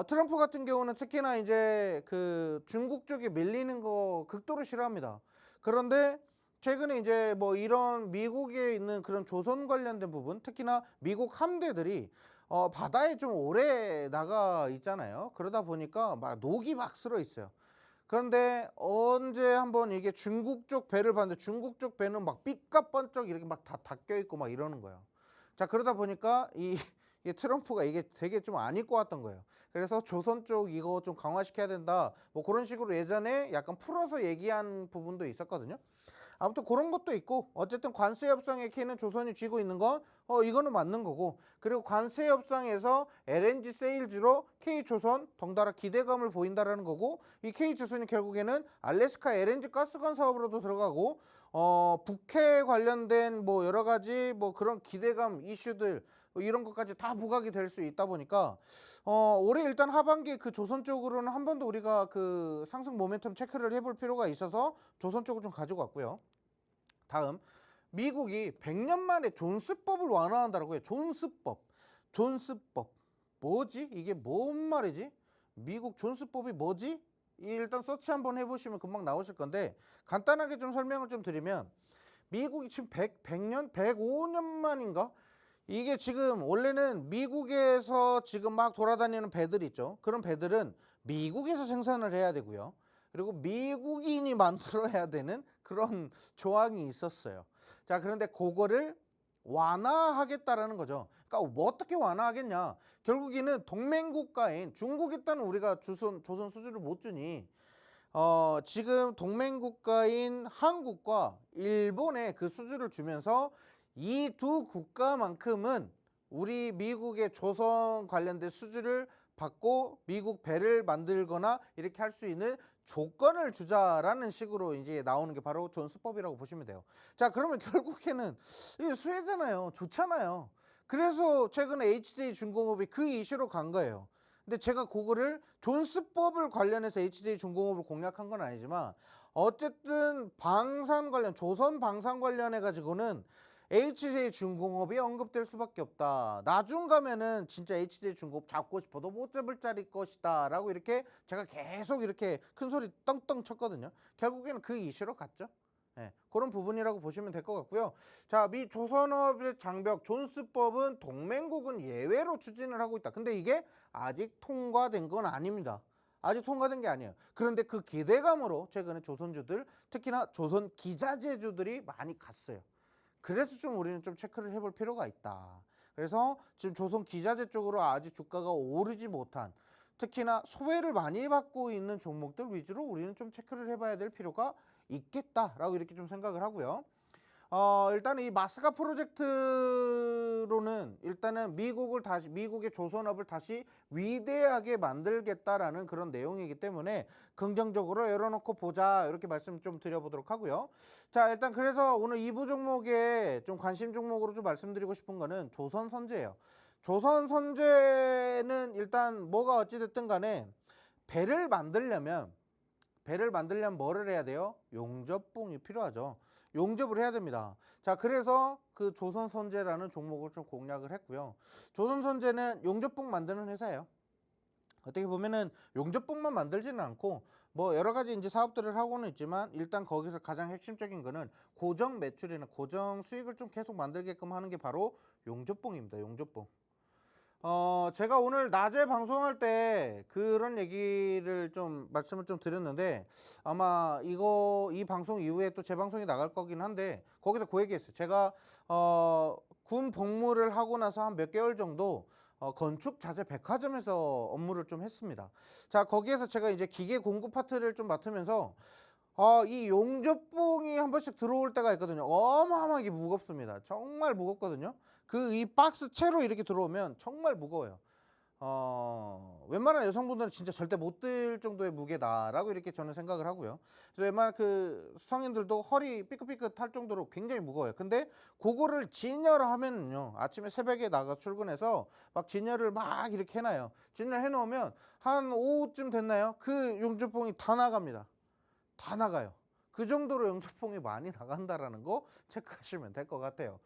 트럼프 같은 경우는 특히나 이제 그 중국 쪽에 밀리는 거 극도로 싫어합니다. 그런데 최근에 이제 뭐 이런 미국에 있는 그런 조선 관련된 부분, 특히나 미국 함대들이 바다에 좀 오래 나가 있잖아요. 그러다 보니까 막 녹이 막 쓸어 있어요. 그런데 언제 한번 이게 중국 쪽 배를 봤는데 중국 쪽 배는 막 삐까번쩍 이렇게 막 다 닦여 있고 막 이러는 거예요. 자, 그러다 보니까 이 트럼프가 이게 되게 좀 안 입고 왔던 거예요. 그래서 조선 쪽 이거 좀 강화시켜야 된다. 뭐 그런 식으로 예전에 약간 풀어서 얘기한 부분도 있었거든요. 아무튼 그런 것도 있고 어쨌든 관세 협상의 키는 조선이 쥐고 있는 건 이거는 맞는 거고, 그리고 관세 협상에서 LNG 세일즈로 K조선 덩달아 기대감을 보인다라는 거고, 이 K조선이 결국에는 알래스카 LNG 가스관 사업으로도 들어가고 북해 관련된 뭐 여러 가지 뭐 그런 기대감 이슈들 이런 것까지 다 부각이 될 수 있다 보니까 올해 일단 하반기 그 조선 쪽으로는 한 번 더 우리가 그 상승 모멘텀 체크를 해볼 필요가 있어서 조선 쪽을 좀 가지고 왔고요. 다음, 미국이 100년 만에 존스법을 완화한다라고 해요. 존스법 뭐지? 이게 뭔 말이지? 미국 존스법이 뭐지? 일단 서치 한번 해보시면 금방 나오실 건데 간단하게 좀 설명을 좀 드리면, 미국이 지금 100년, 105년 만인가? 이게 지금 원래는 미국에서 지금 막 돌아다니는 배들 있죠. 그런 배들은 미국에서 생산을 해야 되고요. 그리고 미국인이 만들어야 되는 그런 조항이 있었어요. 자, 그런데 그거를 완화하겠다라는 거죠. 그러니까 뭐 어떻게 완화하겠냐? 결국에는 동맹국가인 중국에 따른 우리가 조선 수주를 못 주니 지금 동맹국가인 한국과 일본에 그 수주를 주면서 이 두 국가만큼은 우리 미국의 조선 관련된 수주를 받고 미국 배를 만들거나 이렇게 할 수 있는 조건을 주자라는 식으로 이제 나오는 게 바로 존스법이라고 보시면 돼요. 자, 그러면 결국에는 이게 수혜잖아요. 좋잖아요. 그래서 최근에 HJ중공업이 그 이슈로 간 거예요. 근데 제가 그거를 존스법을 관련해서 HJ중공업을 공략한 건 아니지만 어쨌든 방산 관련, 조선 방산 관련해 가지고는 HJ중공업이 언급될 수밖에 없다. 나중 가면은 진짜 HJ중공업 잡고 싶어도 못 잡을 자리 것이다 라고 이렇게 제가 계속 이렇게 큰 소리 떵떵 쳤거든요. 결국에는 그 이슈로 갔죠. 네, 그런 부분이라고 보시면 될 것 같고요. 자, 미 조선업의 장벽 존스법은 동맹국은 예외로 추진을 하고 있다. 근데 이게 아직 통과된 건 아닙니다. 아직 통과된 게 아니에요. 그런데 그 기대감으로 최근에 조선주들, 특히나 조선 기자재주들이 많이 갔어요. 그래서 좀 우리는 좀 체크를 해볼 필요가 있다. 그래서 지금 조선 기자재 쪽으로 아직 주가가 오르지 못한, 특히나 소외를 많이 받고 있는 종목들 위주로 우리는 좀 체크를 해봐야 될 필요가 있겠다라고 이렇게 좀 생각을 하고요. 일단은 이 마스가 프로젝트로는 일단은 미국의 조선업을 다시 위대하게 만들겠다라는 그런 내용이기 때문에 긍정적으로 열어놓고 보자 이렇게 말씀 좀 드려보도록 하고요. 자, 일단 그래서 오늘 2부 종목에 좀 관심 종목으로 좀 말씀드리고 싶은 거는 조선선제예요. 조선선제는 일단 뭐가 어찌됐든 간에 배를 만들려면 뭐를 해야 돼요? 용접봉이 필요하죠. 용접을 해야 됩니다. 자, 그래서 그 조선선제라는 종목을 좀 공략을 했고요. 조선선제는 용접봉 만드는 회사예요. 어떻게 보면은 용접봉만 만들지는 않고 뭐 여러 가지 이제 사업들을 하고는 있지만 일단 거기서 가장 핵심적인 거는 고정 매출이나 고정 수익을 좀 계속 만들게끔 하는 게 바로 용접봉입니다. 용접봉. 제가 오늘 낮에 방송할 때 그런 얘기를 좀 말씀을 좀 드렸는데 아마 이 방송 이후에 또 재방송이 나갈 거긴 한데 거기서 그 얘기했어요. 제가 군 복무를 하고 나서 한 몇 개월 정도 건축 자재 백화점에서 업무를 좀 했습니다. 자, 거기에서 제가 이제 기계 공급 파트를 좀 맡으면서 이 용접봉이 한 번씩 들어올 때가 있거든요. 어마어마하게 무겁습니다. 정말 무겁거든요. 이 박스 채로 이렇게 들어오면 정말 무거워요. 웬만한 여성분들은 진짜 절대 못 들 정도의 무게다라고 이렇게 저는 생각을 하고요. 그래서 웬만한 그 성인들도 허리 삐끗삐끗 할 정도로 굉장히 무거워요. 근데 그거를 진열을 하면은요, 아침에 새벽에 나가 출근해서 막 진열을 막 이렇게 해놔요. 진열해 놓으면 한 오후쯤 됐나요? 그 용접봉이 다 나갑니다. 다 나가요. 그 정도로 용접봉이 많이 나간다라는 거 체크하시면 될 것 같아요.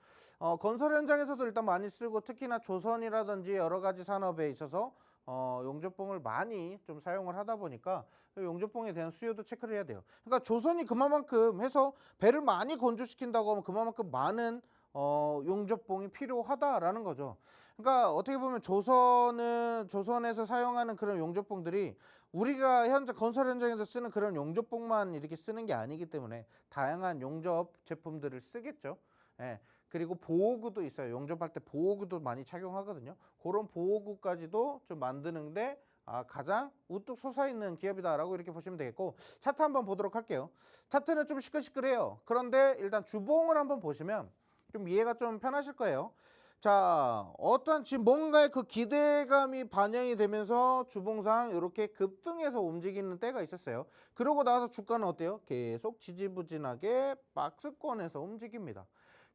건설 현장에서도 일단 많이 쓰고 특히나 조선이라든지 여러 가지 산업에 있어서 용접봉을 많이 좀 사용을 하다 보니까 용접봉에 대한 수요도 체크를 해야 돼요. 그러니까 조선이 그만큼 해서 배를 많이 건조시킨다고 하면 그만큼 많은 용접봉이 필요하다라는 거죠. 그러니까 어떻게 보면 조선에서 사용하는 그런 용접봉들이 우리가 현재 건설 현장에서 쓰는 그런 용접봉만 이렇게 쓰는 게 아니기 때문에 다양한 용접 제품들을 쓰겠죠. 예. 그리고 보호구도 있어요. 용접할 때 보호구도 많이 착용하거든요. 그런 보호구까지도 좀 만드는데 가장 우뚝 솟아있는 기업이다라고 이렇게 보시면 되겠고, 차트 한번 보도록 할게요. 차트는 좀 시끌시끌해요. 그런데 일단 주봉을 한번 보시면 좀 이해가 좀 편하실 거예요. 자, 어떤 지금 뭔가의 그 기대감이 반영이 되면서 주봉상 이렇게 급등해서 움직이는 때가 있었어요. 그러고 나서 주가는 어때요? 계속 지지부진하게 박스권에서 움직입니다.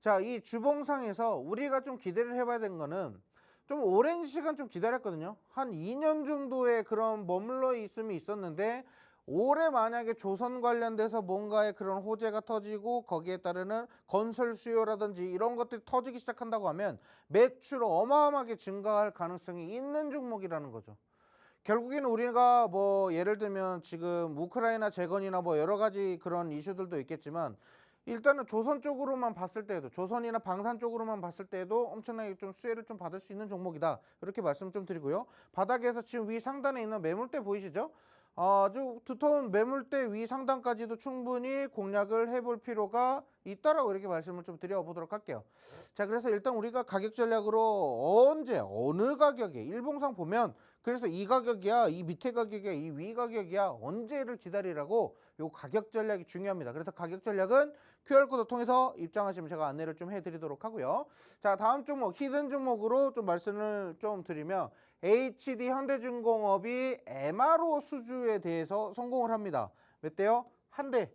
자, 이 주봉상에서 우리가 좀 기대를 해봐야 되는 거는 좀 오랜 시간 좀 기다렸거든요. 한 2년 정도의 그런 머물러 있음이 있었는데 올해 만약에 조선 관련돼서 뭔가의 그런 호재가 터지고 거기에 따르는 건설 수요라든지 이런 것들이 터지기 시작한다고 하면 매출 어마어마하게 증가할 가능성이 있는 종목이라는 거죠. 결국에는 우리가 뭐 예를 들면 지금 우크라이나 재건이나 뭐 여러 가지 그런 이슈들도 있겠지만 일단은 조선 쪽으로만 봤을 때에도 조선이나 방산 쪽으로만 봤을 때에도 엄청나게 좀 수혜를 좀 받을 수 있는 종목이다 이렇게 말씀 좀 드리고요. 바닥에서 지금 위 상단에 있는 매물대 보이시죠? 아주 두터운 매물대 위 상단까지도 충분히 공략을 해볼 필요가 있다라고 이렇게 말씀을 좀 드려보도록 할게요. 자, 그래서 일단 우리가 가격 전략으로 언제 어느 가격에 일봉상 보면 그래서 이 가격이야, 이 밑에 가격이야, 이 위 가격이야, 언제를 기다리라고 요 가격 전략이 중요합니다. 그래서 가격 전략은 QR코드 통해서 입장하시면 제가 안내를 좀 해드리도록 하고요. 자, 다음 종목 히든 종목으로 좀 말씀을 좀 드리면 HD 현대중공업이 MRO 수주에 대해서 성공을 합니다. 몇 대요? 한 대.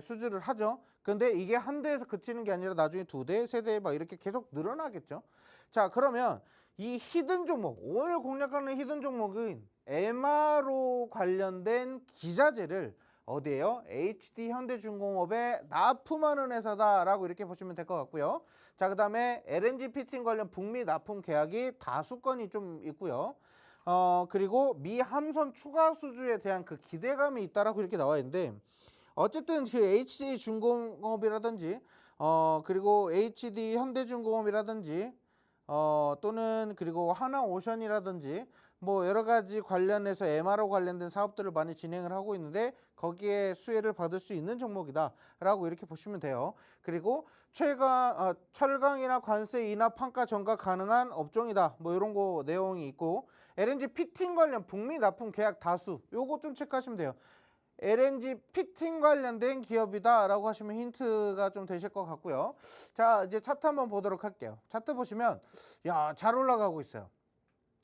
수주를 하죠. 근데 이게 한 대에서 그치는 게 아니라 나중에 두 대, 세 대 막 이렇게 계속 늘어나겠죠. 자, 그러면 이 히든 종목, 오늘 공략하는 히든 종목은 MRO 관련된 기자재를 어디에요? HD 현대중공업에 납품하는 회사다라고 이렇게 보시면 될 것 같고요. 자, 그 다음에 LNG 피팅 관련 북미 납품 계약이 다수 건이 좀 있고요. 그리고 미 함선 추가 수주에 대한 그 기대감이 있다라고 이렇게 나와 있는데 어쨌든 그 HD 중공업이라든지 그리고 HD 현대중공업이라든지 또는 그리고 하나오션이라든지 뭐 여러 가지 관련해서 MRO 관련된 사업들을 많이 진행을 하고 있는데 거기에 수혜를 받을 수 있는 종목이다 라고 이렇게 보시면 돼요. 그리고 철강이나 관세 인하 판가 전가 가능한 업종이다 뭐 이런 거 내용이 있고 LNG 피팅 관련 북미 납품 계약 다수 요거 좀 체크하시면 돼요. LNG 피팅 관련된 기업이다라고 하시면 힌트가 좀 되실 것 같고요. 자, 이제 차트 한번 보도록 할게요. 차트 보시면 야, 잘 올라가고 있어요.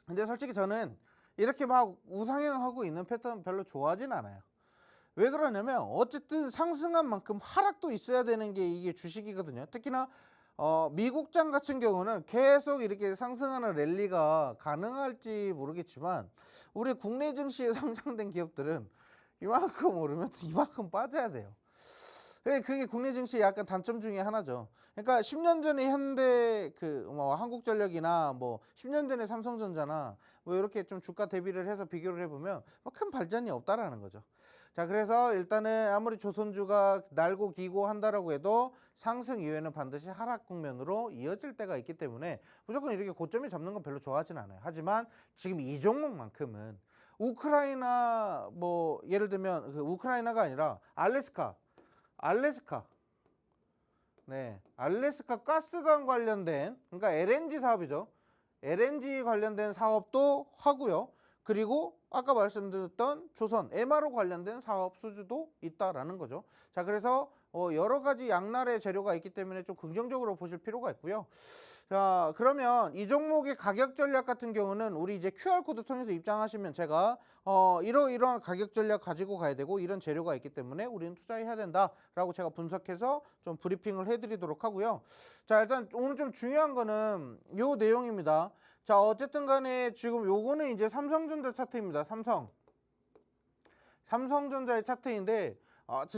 근데 솔직히 저는 이렇게 막 우상향하고 있는 패턴 별로 좋아하진 않아요. 왜 그러냐면 어쨌든 상승한 만큼 하락도 있어야 되는 게 이게 주식이거든요. 특히나 미국장 같은 경우는 계속 이렇게 상승하는 랠리가 가능할지 모르겠지만 우리 국내 증시에 상장된 기업들은 이만큼 오르면 이만큼 빠져야 돼요. 그게 국내 증시의 약간 단점 중에 하나죠. 그러니까 10년 전에 현대 뭐 한국전력이나 뭐 10년 전에 삼성전자나 뭐 이렇게 좀 주가 대비를 해서 비교를 해보면 뭐 큰 발전이 없다라는 거죠. 자, 그래서 일단은 아무리 조선주가 날고 기고 한다라고 해도 상승 이후에는 반드시 하락 국면으로 이어질 때가 있기 때문에 무조건 이렇게 고점에 잡는 건 별로 좋아하진 않아요. 하지만 지금 이 종목만큼은 우크라이나 뭐 예를 들면 우크라이나가 아니라 알래스카 네, 알래스카 가스관 관련된 그러니까 LNG 사업이죠. LNG 관련된 사업도 하고요. 그리고 아까 말씀드렸던 조선 MRO 관련된 사업 수주도 있다라는 거죠. 자, 그래서 여러 가지 양날의 재료가 있기 때문에 좀 긍정적으로 보실 필요가 있고요. 자, 그러면 이 종목의 가격 전략 같은 경우는 우리 이제 QR코드 통해서 입장하시면 제가 이러한 가격 전략 가지고 가야 되고 이런 재료가 있기 때문에 우리는 투자해야 된다라고 제가 분석해서 좀 브리핑을 해드리도록 하고요. 자, 일단 오늘 좀 중요한 거는 요 내용입니다. 자, 어쨌든 간에 지금 요거는 이제 삼성전자 차트입니다. 삼성전자의 차트인데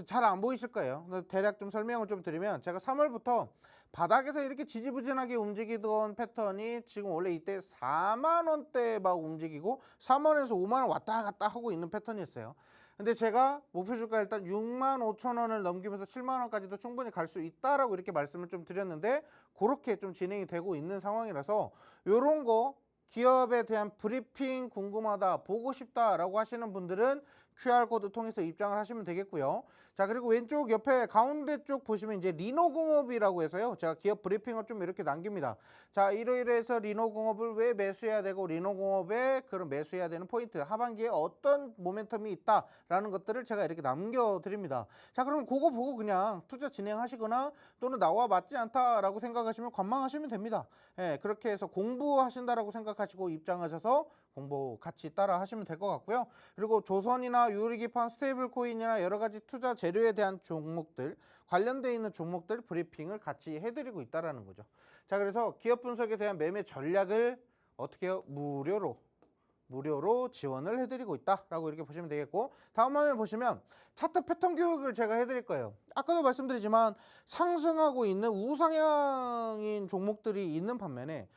잘 안 보이실 거예요. 대략 좀 설명을 좀 드리면 제가 3월부터 바닥에서 이렇게 지지부진하게 움직이던 패턴이 지금 원래 이때 4만 원대 막 움직이고 3원에서 5만 원 왔다 갔다 하고 있는 패턴이었어요. 근데 제가 목표주가 일단 6만 5천 원을 넘기면서 7만 원까지도 충분히 갈 수 있다라고 이렇게 말씀을 좀 드렸는데 그렇게 좀 진행이 되고 있는 상황이라서 요런 거 기업에 대한 브리핑 궁금하다, 보고 싶다라고 하시는 분들은 QR코드 통해서 입장을 하시면 되겠고요. 자, 그리고 왼쪽 옆에 가운데 쪽 보시면 이제 리노공업이라고 해서요. 제가 기업 브리핑을 좀 이렇게 남깁니다. 자, 이러이러해서 리노공업을 왜 매수해야 되고 리노공업에 그런 매수해야 되는 포인트, 하반기에 어떤 모멘텀이 있다라는 것들을 제가 이렇게 남겨드립니다. 자, 그럼 그거 보고 그냥 투자 진행하시거나 또는 나와 맞지 않다라고 생각하시면 관망하시면 됩니다. 예, 그렇게 해서 공부하신다라고 생각하시고 입장하셔서 공부 같이 따라 하시면 될 것 같고요. 그리고 조선이나 유리기판, 스테이블 코인이나 여러 가지 투자 재료에 대한 종목들, 관련되어 있는 종목들 브리핑을 같이 해드리고 있다라는 거죠. 자, 그래서 기업 분석에 대한 매매 전략을 어떻게 해요? 무료로 지원을 해드리고 있다라고 이렇게 보시면 되겠고, 다음 화면 보시면 차트 패턴 교육을 제가 해드릴 거예요. 아까도 말씀드리지만 상승하고 있는 우상향인 종목들이 있는 반면에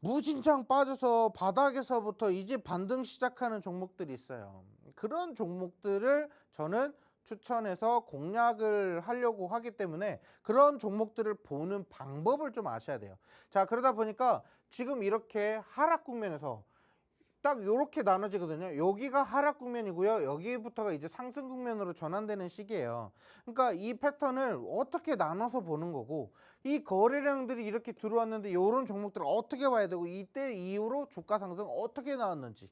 무진장 빠져서 바닥에서부터 이제 반등 시작하는 종목들이 있어요. 그런 종목들을 저는 추천해서 공략을 하려고 하기 때문에 그런 종목들을 보는 방법을 좀 아셔야 돼요. 자, 그러다 보니까 지금 이렇게 하락 국면에서 딱 이렇게 나눠지거든요. 여기가 하락 국면이고요. 여기부터가 이제 상승 국면으로 전환되는 시기예요. 그러니까 이 패턴을 어떻게 나눠서 보는 거고, 이 거래량들이 이렇게 들어왔는데 이런 종목들을 어떻게 봐야 되고, 이때 이후로 주가 상승 어떻게 나왔는지,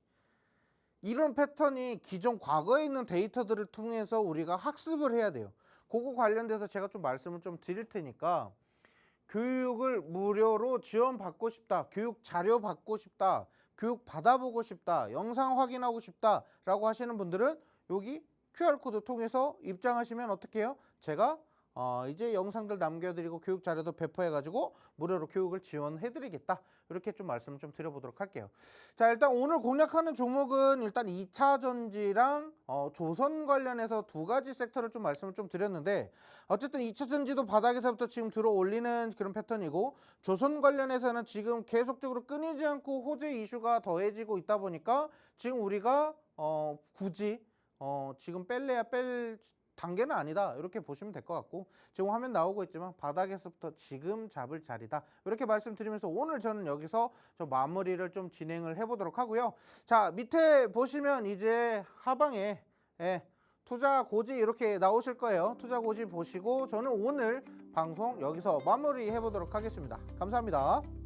이런 패턴이 기존 과거에 있는 데이터들을 통해서 우리가 학습을 해야 돼요. 그거 관련돼서 제가 좀 말씀을 좀 드릴 테니까, 교육을 무료로 지원받고 싶다, 교육 자료 받고 싶다, 교육 받아보고 싶다, 영상 확인하고 싶다 라고 하시는 분들은 여기 QR코드 통해서 입장하시면 어떻게 해요? 제가 이제 영상들 남겨드리고 교육 자료도 배포해가지고 무료로 교육을 지원해드리겠다, 이렇게 좀 말씀을 좀 드려보도록 할게요. 자, 일단 오늘 공략하는 종목은 일단 2차전지랑 조선 관련해서 두 가지 섹터를 좀 말씀을 좀 드렸는데, 어쨌든 2차전지도 바닥에서부터 지금 들어 올리는 그런 패턴이고, 조선 관련해서는 지금 계속적으로 끊이지 않고 호재 이슈가 더해지고 있다 보니까 지금 우리가 굳이 지금 뺄래야 뺄 단계는 아니다, 이렇게 보시면 될 것 같고, 지금 화면 나오고 있지만 바닥에서부터 지금 잡을 자리다, 이렇게 말씀드리면서 오늘 저는 여기서 좀 마무리를 좀 진행을 해보도록 하고요. 자, 밑에 보시면 이제 하방에 투자 고지 이렇게 나오실 거예요. 투자 고지 보시고 저는 오늘 방송 여기서 마무리 해보도록 하겠습니다. 감사합니다.